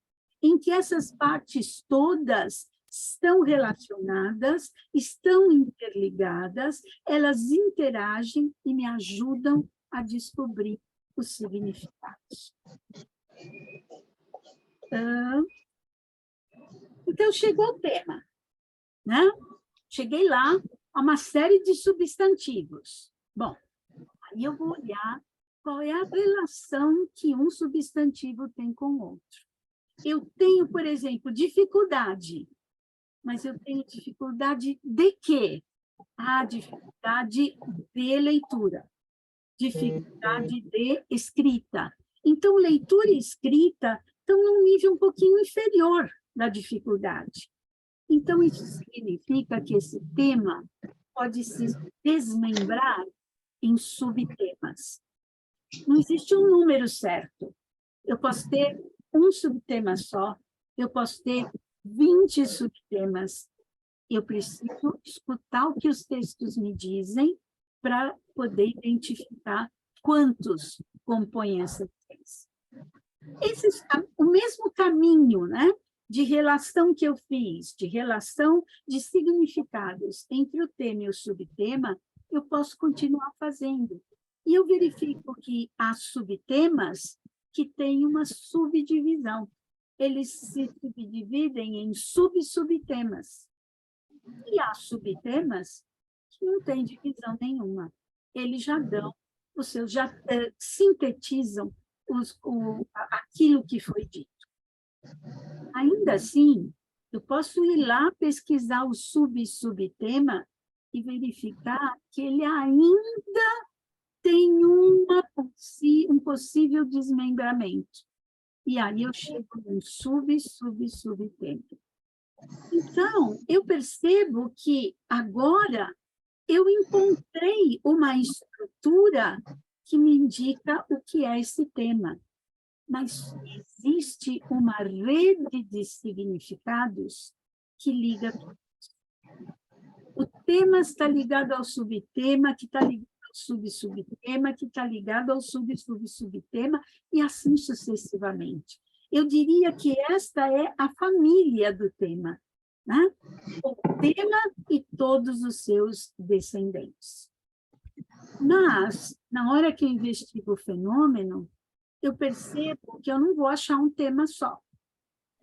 S1: em que essas partes todas estão relacionadas, estão interligadas, elas interagem e me ajudam a descobrir os significados. Então, chegou o tema, né? Cheguei lá a uma série de substantivos. Bom, aí eu vou olhar qual é a relação que um substantivo tem com o outro. Eu tenho, por exemplo, dificuldade, mas eu tenho dificuldade de quê? Dificuldade de leitura, dificuldade de escrita. Então, leitura e escrita estão num nível um pouquinho inferior da dificuldade. Então, isso significa que esse tema pode se desmembrar em subtemas. Não existe um número certo. Eu posso ter um subtema só, eu posso ter 20 subtemas. Eu preciso escutar o que os textos me dizem para poder identificar quantos compõem essa tese. O mesmo caminho, né, de relação que eu fiz, de relação de significados entre o tema e o subtema, eu posso continuar fazendo. E eu verifico que há subtemas que têm uma subdivisão. Eles se subdividem em subtemas. E há subtemas que não têm divisão nenhuma. Eles já dão, já sintetizam aquilo que foi dito. Ainda assim, eu posso ir lá pesquisar o subtema e verificar que ele ainda tem um possível desmembramento. E aí eu chego num subtema. Então, eu percebo que agora eu encontrei uma estrutura que me indica o que é esse tema. Mas existe uma rede de significados que liga tudo. O tema está ligado ao subtema, que está ligado ao subtema, que está ligado ao subtema, e assim sucessivamente. Eu diria que esta é a família do tema, né? O tema e todos os seus descendentes. Mas, na hora que eu investigo o fenômeno, eu percebo que eu não vou achar um tema só.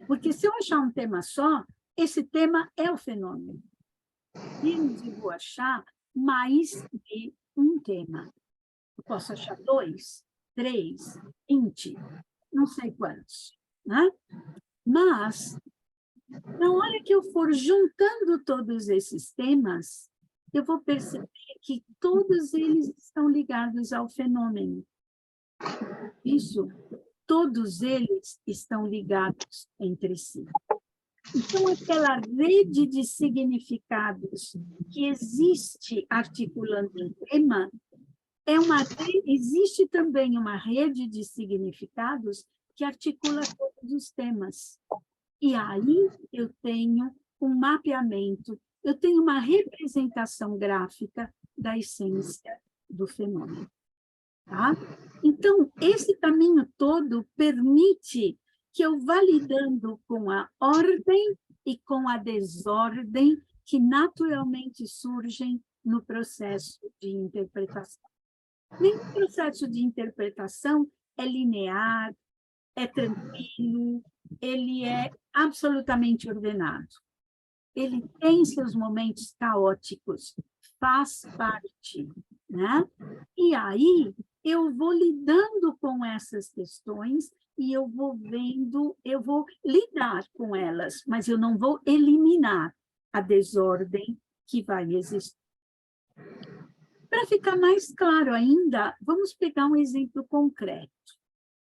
S1: Porque se eu achar um tema só, esse tema é o fenômeno. E eu vou achar mais de um tema. Eu posso achar 2, 3, 20, não sei quantos, né? Mas, na hora que eu for juntando todos esses temas, eu vou perceber que todos eles estão ligados ao fenômeno. Isso, todos eles estão ligados entre si. Então, aquela rede de significados que existe articulando um tema, existe também uma rede de significados que articula todos os temas. E aí eu tenho um mapeamento, eu tenho uma representação gráfica da essência do fenômeno. Tá? Então, esse caminho todo permite que eu vá lidando com a ordem e com a desordem que naturalmente surgem no processo de interpretação. Nenhum processo de interpretação é linear, é tranquilo, ele é absolutamente ordenado. Ele tem seus momentos caóticos, faz parte, né? E aí eu vou lidando com essas questões e eu vou lidar com elas, mas eu não vou eliminar a desordem que vai existir. Para ficar mais claro ainda, vamos pegar um exemplo concreto.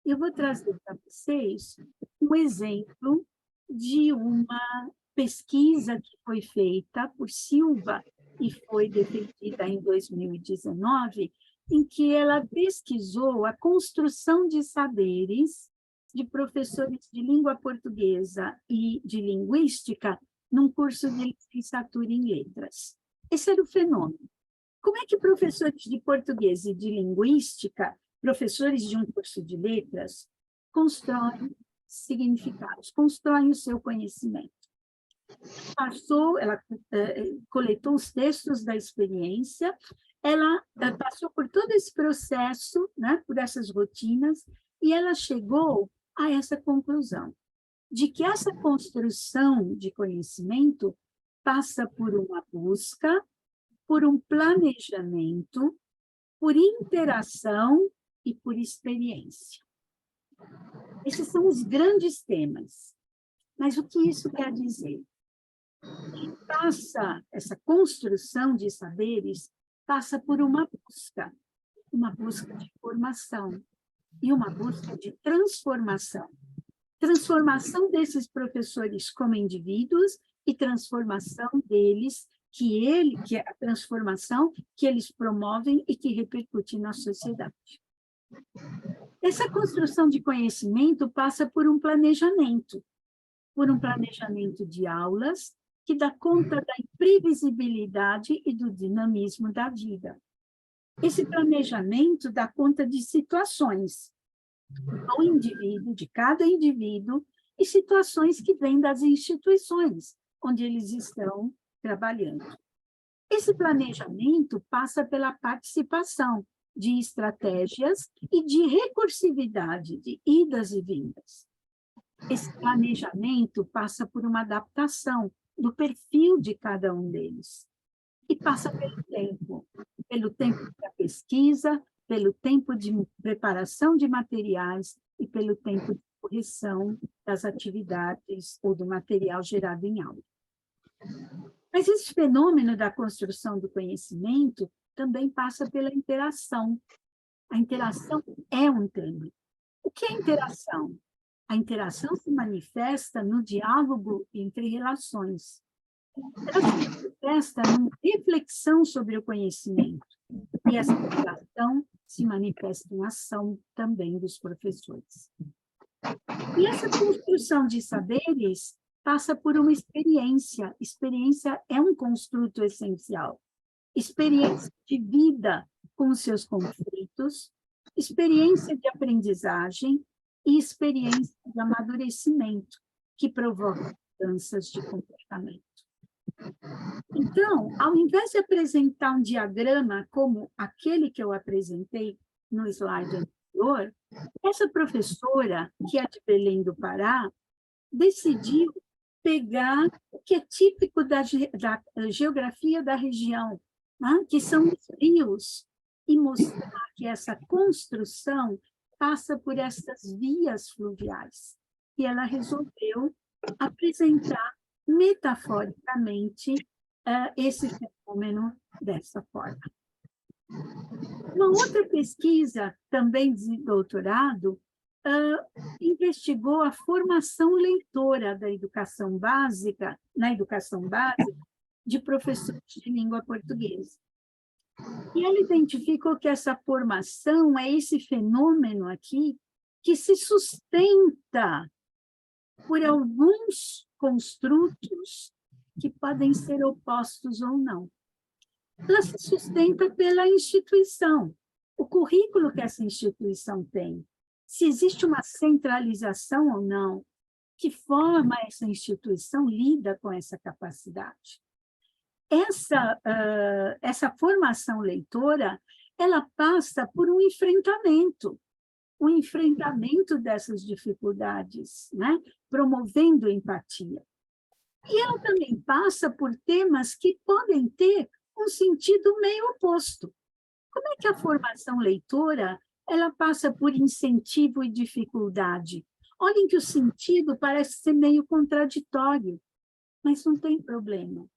S1: Eu vou trazer para vocês um exemplo de uma pesquisa que foi feita por Silva e foi defendida em 2019, em que ela pesquisou a construção de saberes de professores de língua portuguesa e de linguística num curso de licenciatura em letras. Esse era o fenômeno. Como é que professores de português e de linguística, professores de um curso de letras, constroem significados, constroem o seu conhecimento? Ela coletou os textos da experiência, ela passou por todo esse processo, né, por essas rotinas, e ela chegou a essa conclusão, de que essa construção de conhecimento passa por uma busca, por um planejamento, por interação e por experiência. Esses são os grandes temas. Mas o que isso quer dizer? Essa construção de saberes passa por uma busca de formação e uma busca de transformação. Transformação desses professores como indivíduos e transformação deles que é a transformação que eles promovem e que repercute na sociedade. Essa construção de conhecimento passa por um planejamento de aulas que dá conta da imprevisibilidade e do dinamismo da vida. Esse planejamento dá conta de situações do indivíduo, de cada indivíduo, e situações que vêm das instituições onde eles estão trabalhando. Esse planejamento passa pela participação de estratégias e de recursividade, de idas e vindas. Esse planejamento passa por uma adaptação do perfil de cada um deles. E passa pelo tempo da pesquisa, pelo tempo de preparação de materiais e pelo tempo de correção das atividades ou do material gerado em aula. Mas esse fenômeno da construção do conhecimento também passa pela interação. A interação é um tema. O que é interação? A interação se manifesta no diálogo entre relações. Ela se manifesta numa reflexão sobre o conhecimento. E essa interação se manifesta em ação também dos professores. E essa construção de saberes passa por uma experiência. Experiência é um construto essencial. Experiência de vida com os seus conflitos, experiência de aprendizagem e experiência de amadurecimento, que provoca mudanças de comportamento. Então, ao invés de apresentar um diagrama como aquele que eu apresentei no slide anterior, essa professora, que é de Belém do Pará, decidiu pegar o que é típico da geografia da região, né? Que são os rios, e mostrar que essa construção passa por essas vias fluviais. E ela resolveu apresentar metaforicamente esse fenômeno dessa forma. Uma outra pesquisa, também de doutorado, investigou a formação leitora da educação básica, na educação básica, de professores de língua portuguesa. E ela identificou que essa formação é esse fenômeno aqui que se sustenta por alguns construtos que podem ser opostos ou não. Ela se sustenta pela instituição, o currículo que essa instituição tem, se existe uma centralização ou não, que forma essa instituição lida com essa capacidade. Essa formação leitora, ela passa por um enfrentamento dessas dificuldades, né? Promovendo empatia. E ela também passa por temas que podem ter um sentido meio oposto. Como é que a formação leitora ela passa por incentivo e dificuldade? Olhem que o sentido parece ser meio contraditório, mas não tem problema.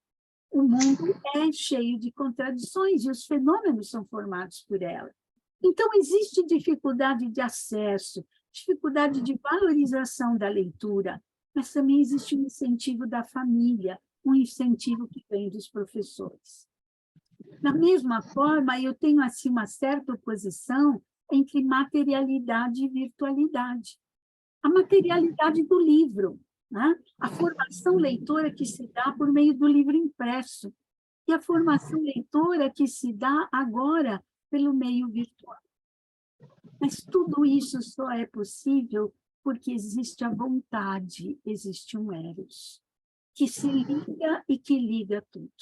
S1: O mundo é cheio de contradições e os fenômenos são formados por ela. Então, existe dificuldade de acesso, dificuldade de valorização da leitura, mas também existe um incentivo da família, um incentivo que vem dos professores. Da mesma forma, eu tenho assim uma certa oposição entre materialidade e virtualidade. A materialidade do livro, né? A formação leitora que se dá por meio do livro impresso, e a formação leitora que se dá agora pelo meio virtual. Mas tudo isso só é possível porque existe a vontade, existe um eros, que se liga e que liga tudo.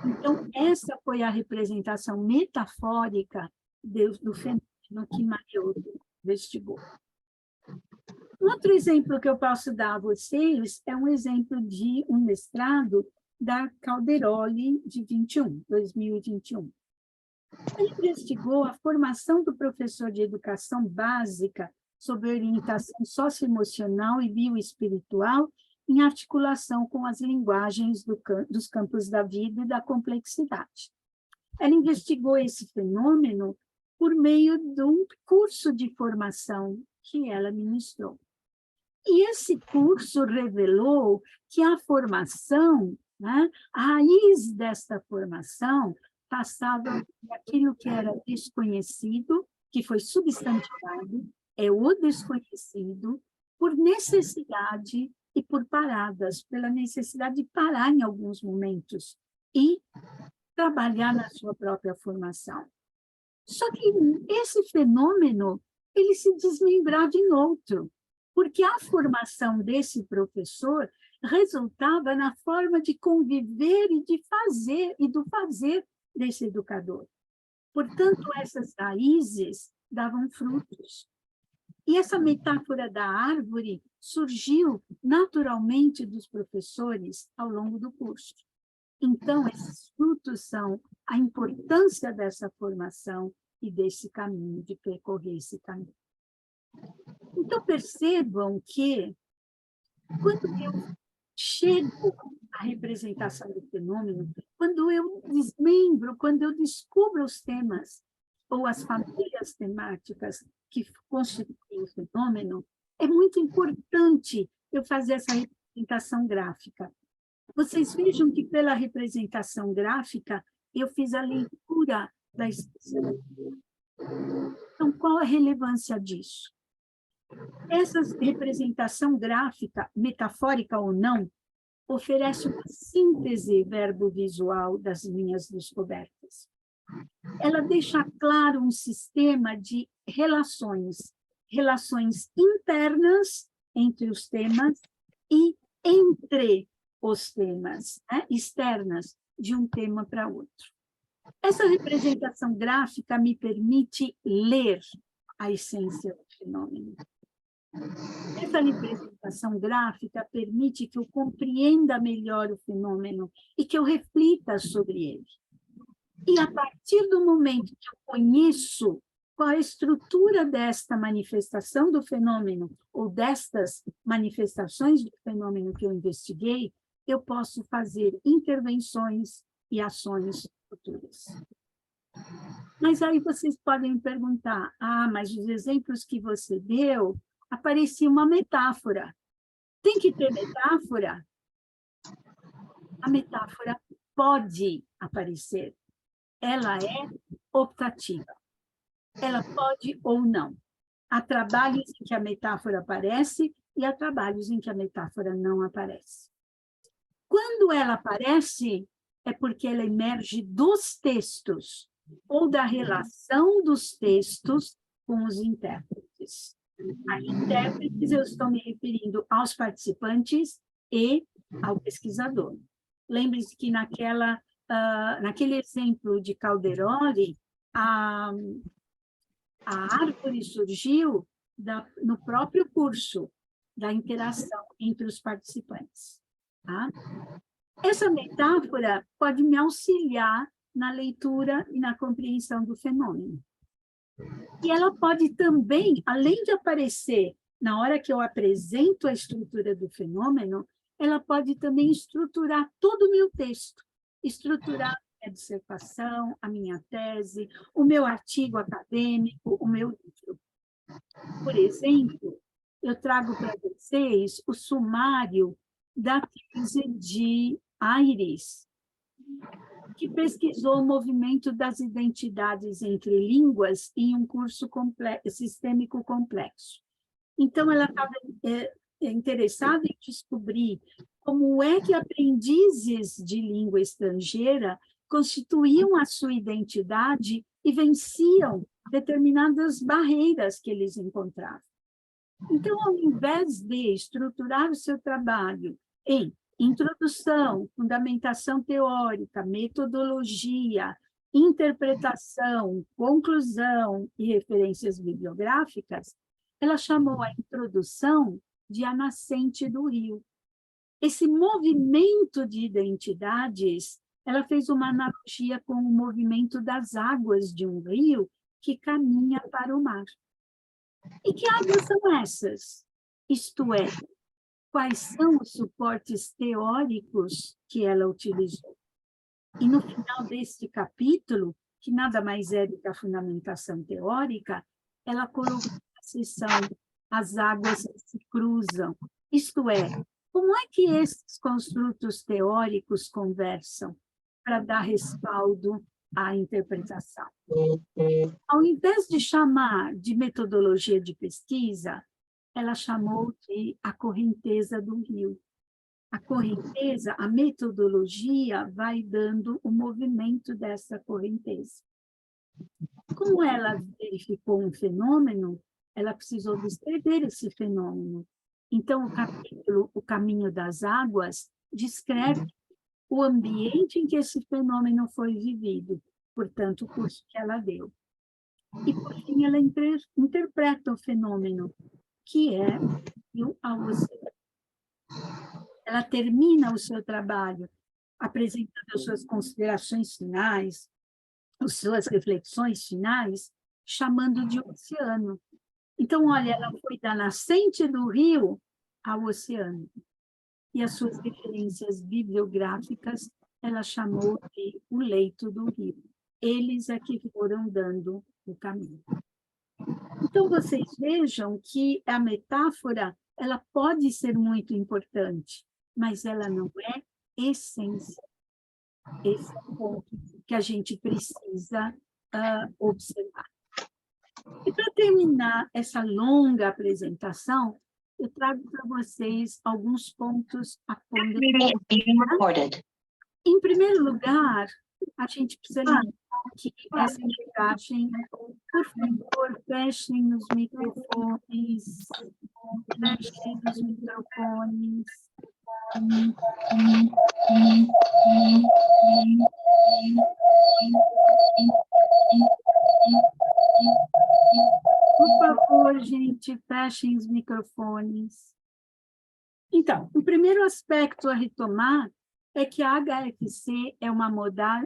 S1: Então, essa foi a representação metafórica do fenômeno que Mariotto investigou. Um outro exemplo que eu posso dar a vocês é um exemplo de um mestrado da Calderoli, de 2021. Ele investigou a formação do professor de educação básica sobre orientação socioemocional e bioespiritual em articulação com as linguagens dos campos da vida e da complexidade. Ela investigou esse fenômeno por meio de um curso de formação que ela ministrou. E esse curso revelou que a formação né? A raiz desta formação passava por aquilo que era desconhecido, que foi substantivado, é o desconhecido, por necessidade e por paradas, pela necessidade de parar em alguns momentos e trabalhar na sua própria formação. Só que esse fenômeno, ele se desmembrava em outro, porque a formação desse professor resultava na forma de conviver e de fazer, e do fazer desse educador. Portanto, essas raízes davam frutos. E essa metáfora da árvore surgiu naturalmente dos professores ao longo do curso. Então, esses frutos são a importância dessa formação e desse caminho, de percorrer esse caminho. Então, percebam que, quando eu chego à representação do fenômeno, quando eu desmembro, quando eu descubro os temas ou as famílias temáticas que constituem o fenômeno, é muito importante eu fazer essa representação gráfica. Vocês vejam que, pela representação gráfica, eu fiz a leitura da essência da vida. Então, qual a relevância disso? Essa representação gráfica, metafórica ou não, oferece uma síntese verbo-visual das minhas descobertas. Ela deixa claro um sistema de relações internas entre os temas e entre os temas, né, externas, de um tema para outro. Essa representação gráfica me permite ler a essência do fenômeno. Essa representação gráfica permite que eu compreenda melhor o fenômeno e que eu reflita sobre ele. E, a partir do momento que eu conheço qual a estrutura desta manifestação do fenômeno, ou destas manifestações do fenômeno que eu investiguei, eu posso fazer intervenções e ações futuras. Mas aí vocês podem me perguntar, mas os exemplos que você deu, aparecia uma metáfora. Tem que ter metáfora? A metáfora pode aparecer. Ela é optativa. Ela pode ou não. Há trabalhos em que a metáfora aparece e há trabalhos em que a metáfora não aparece. Quando ela aparece, é porque ela emerge dos textos ou da relação dos textos com os intérpretes. A intérpretes, eu estou me referindo aos participantes e ao pesquisador. Lembre-se que naquele exemplo de Calderoli, a árvore surgiu no próprio curso da interação entre os participantes. Tá? Essa metáfora pode me auxiliar na leitura e na compreensão do fenômeno. E ela pode também, além de aparecer na hora que eu apresento a estrutura do fenômeno, ela pode também estruturar todo o meu texto, estruturar a minha dissertação, a minha tese, o meu artigo acadêmico, o meu livro. Por exemplo, eu trago para vocês o sumário da tese de Aires, que pesquisou o movimento das identidades entre línguas em um curso sistêmico complexo. Então, ela estava interessada em descobrir como é que aprendizes de língua estrangeira constituíam a sua identidade e venciam determinadas barreiras que eles encontravam. Então, ao invés de estruturar o seu trabalho em introdução, fundamentação teórica, metodologia, interpretação, conclusão e referências bibliográficas, ela chamou a introdução de A Nascente do Rio. Esse movimento de identidades, ela fez uma analogia com o movimento das águas de um rio que caminha para o mar. E que águas são essas? Isto é, quais são os suportes teóricos que ela utilizou? E no final deste capítulo, que nada mais é do que a fundamentação teórica, ela colocou a seção As águas se cruzam, isto é, Como é que esses construtos teóricos conversam para dar respaldo à interpretação? Ao invés de chamar de metodologia de pesquisa, ela chamou de a correnteza do rio. A correnteza, a metodologia vai dando o movimento dessa correnteza. Como ela verificou um fenômeno, ela precisou descrever esse fenômeno. Então, o capítulo O Caminho das Águas descreve o ambiente em que esse fenômeno foi vivido, portanto, o curso que ela deu. E, por fim, ela interpreta o fenômeno, que é o oceano. Ela termina o seu trabalho apresentando as suas considerações finais, as suas reflexões finais, chamando de oceano. Então, olha, ela foi da nascente do rio ao oceano. E as suas referências bibliográficas, ela chamou de o leito do rio. Eles é que foram dando o caminho. Então, vocês vejam que a metáfora, ela pode ser muito importante, mas ela não é essência. Esse é o ponto que a gente precisa observar. E para terminar essa longa apresentação, eu trago para vocês alguns pontos a ponderar. Em primeiro lugar, a gente precisa lembrar que essa mensagem, por favor, fechem os microfones, fechem os microfones. Por favor, gente, fechem os microfones. Então, o primeiro aspecto a retomar é que a HFC é uma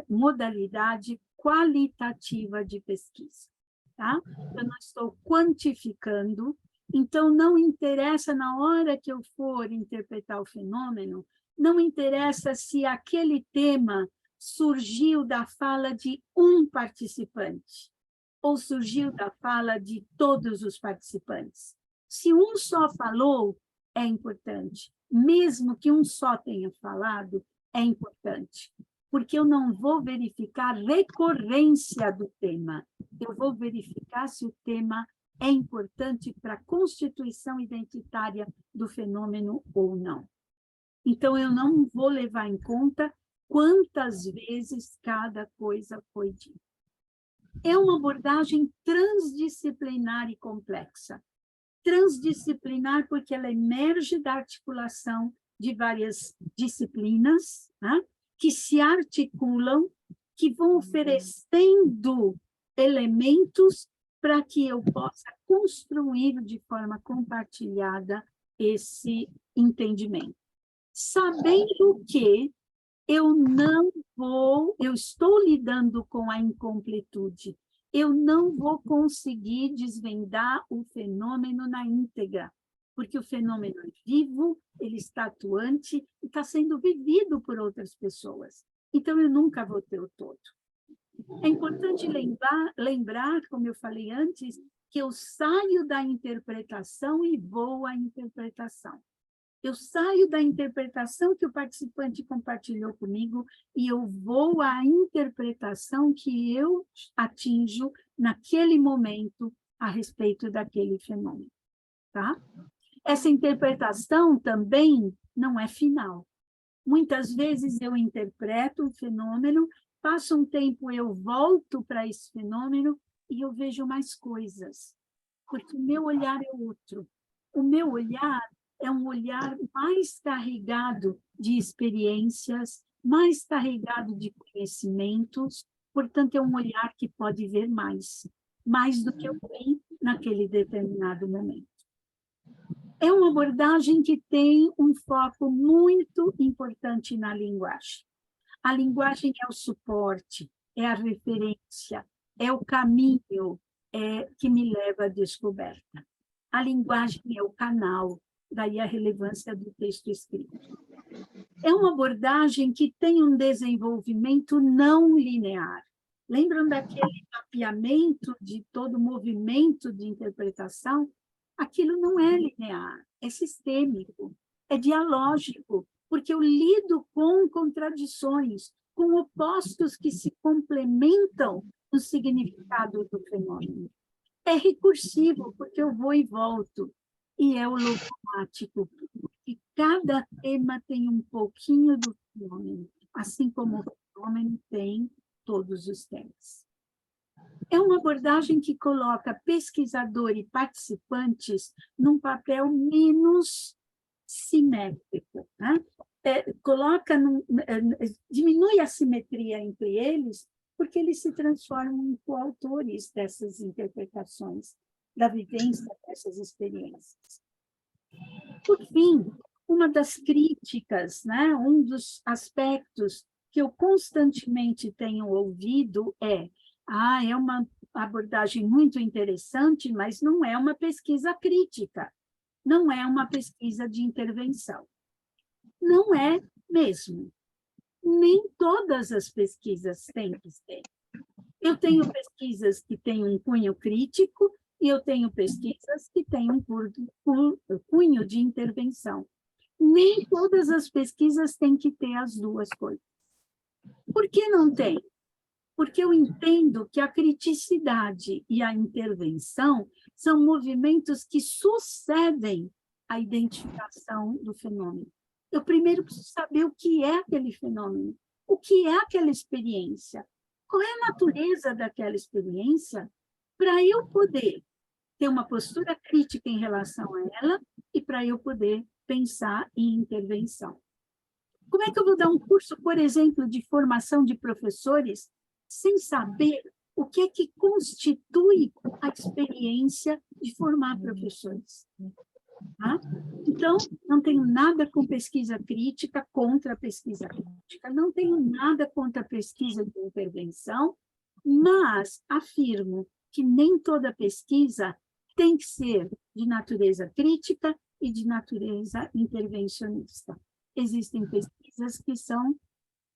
S1: modalidade qualitativa de pesquisa, tá? Eu não estou quantificando, então não interessa na hora que eu for interpretar o fenômeno, não interessa se aquele tema surgiu da fala de um participante ou surgiu da fala de todos os participantes. Se um só falou, é importante. Mesmo que um só tenha falado, é importante. Porque eu não vou verificar recorrência do tema. Eu vou verificar se o tema é importante para a constituição identitária do fenômeno ou não. Então, eu não vou levar em conta quantas vezes cada coisa foi dita. É uma abordagem transdisciplinar e complexa. Transdisciplinar porque ela emerge da articulação de várias disciplinas, né, que se articulam, que vão oferecendo elementos para que eu possa construir de forma compartilhada esse entendimento. Sabendo que eu estou lidando com a incompletude, eu não vou conseguir desvendar o fenômeno na íntegra, porque o fenômeno é vivo, ele está atuante e está sendo vivido por outras pessoas. Então, eu nunca vou ter o todo. É importante lembrar, como eu falei antes, que eu saio da interpretação e vou à interpretação. Eu saio da interpretação que o participante compartilhou comigo e eu vou à interpretação que eu atinjo naquele momento a respeito daquele fenômeno, tá? Essa interpretação também não é final. Muitas vezes eu interpreto um fenômeno, passa um tempo, eu volto para esse fenômeno e eu vejo mais coisas, porque o meu olhar é outro. O meu olhar é um olhar mais carregado de experiências, mais carregado de conhecimentos, portanto, é um olhar que pode ver mais do que eu vi naquele determinado momento. É uma abordagem que tem um foco muito importante na linguagem. A linguagem é o suporte, é a referência, é o caminho que me leva à descoberta. A linguagem é o canal, daí a relevância do texto escrito. É uma abordagem que tem um desenvolvimento não linear. Lembram daquele mapeamento de todo o movimento de interpretação? Aquilo não é linear, é sistêmico. é dialógico, porque eu lido com contradições, com opostos que se complementam no significado do fenômeno. É recursivo, porque eu vou e volto, e é o logomático, porque cada tema tem um pouquinho do fenômeno, assim como o fenômeno tem todos os temas. É uma abordagem que coloca pesquisador e participantes num papel menos simétrico, né? Diminui a simetria entre eles, porque eles se transformam em coautores dessas interpretações, da vivência dessas experiências. Por fim, uma das críticas, né, um dos aspectos que eu constantemente tenho ouvido é uma abordagem muito interessante, mas não é uma pesquisa crítica, não é uma pesquisa de intervenção. Não é mesmo. Nem todas as pesquisas têm que ser. Eu tenho pesquisas que têm um cunho crítico e eu tenho pesquisas que têm um cunho de intervenção. Nem todas as pesquisas têm que ter as duas coisas. Por que não tem? Porque eu entendo que a criticidade e a intervenção são movimentos que sucedem à identificação do fenômeno. Eu primeiro preciso saber o que é aquele fenômeno, o que é aquela experiência, qual é a natureza daquela experiência, para eu poder ter uma postura crítica em relação a ela e para eu poder pensar em intervenção. Como é que eu vou dar um curso, por exemplo, de formação de professores sem saber o que é que constitui a experiência de formar professores? Tá? Então, não tenho nada com pesquisa crítica contra a pesquisa crítica, não tenho nada contra a pesquisa de intervenção, mas afirmo que nem toda pesquisa tem que ser de natureza crítica e de natureza intervencionista. Existem pesquisas que são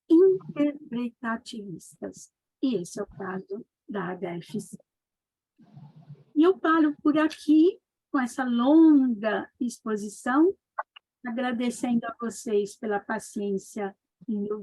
S1: interpretativistas, e esse é o caso da HFC. E eu paro por aqui, com essa longa exposição, agradecendo a vocês pela paciência em me ouvir.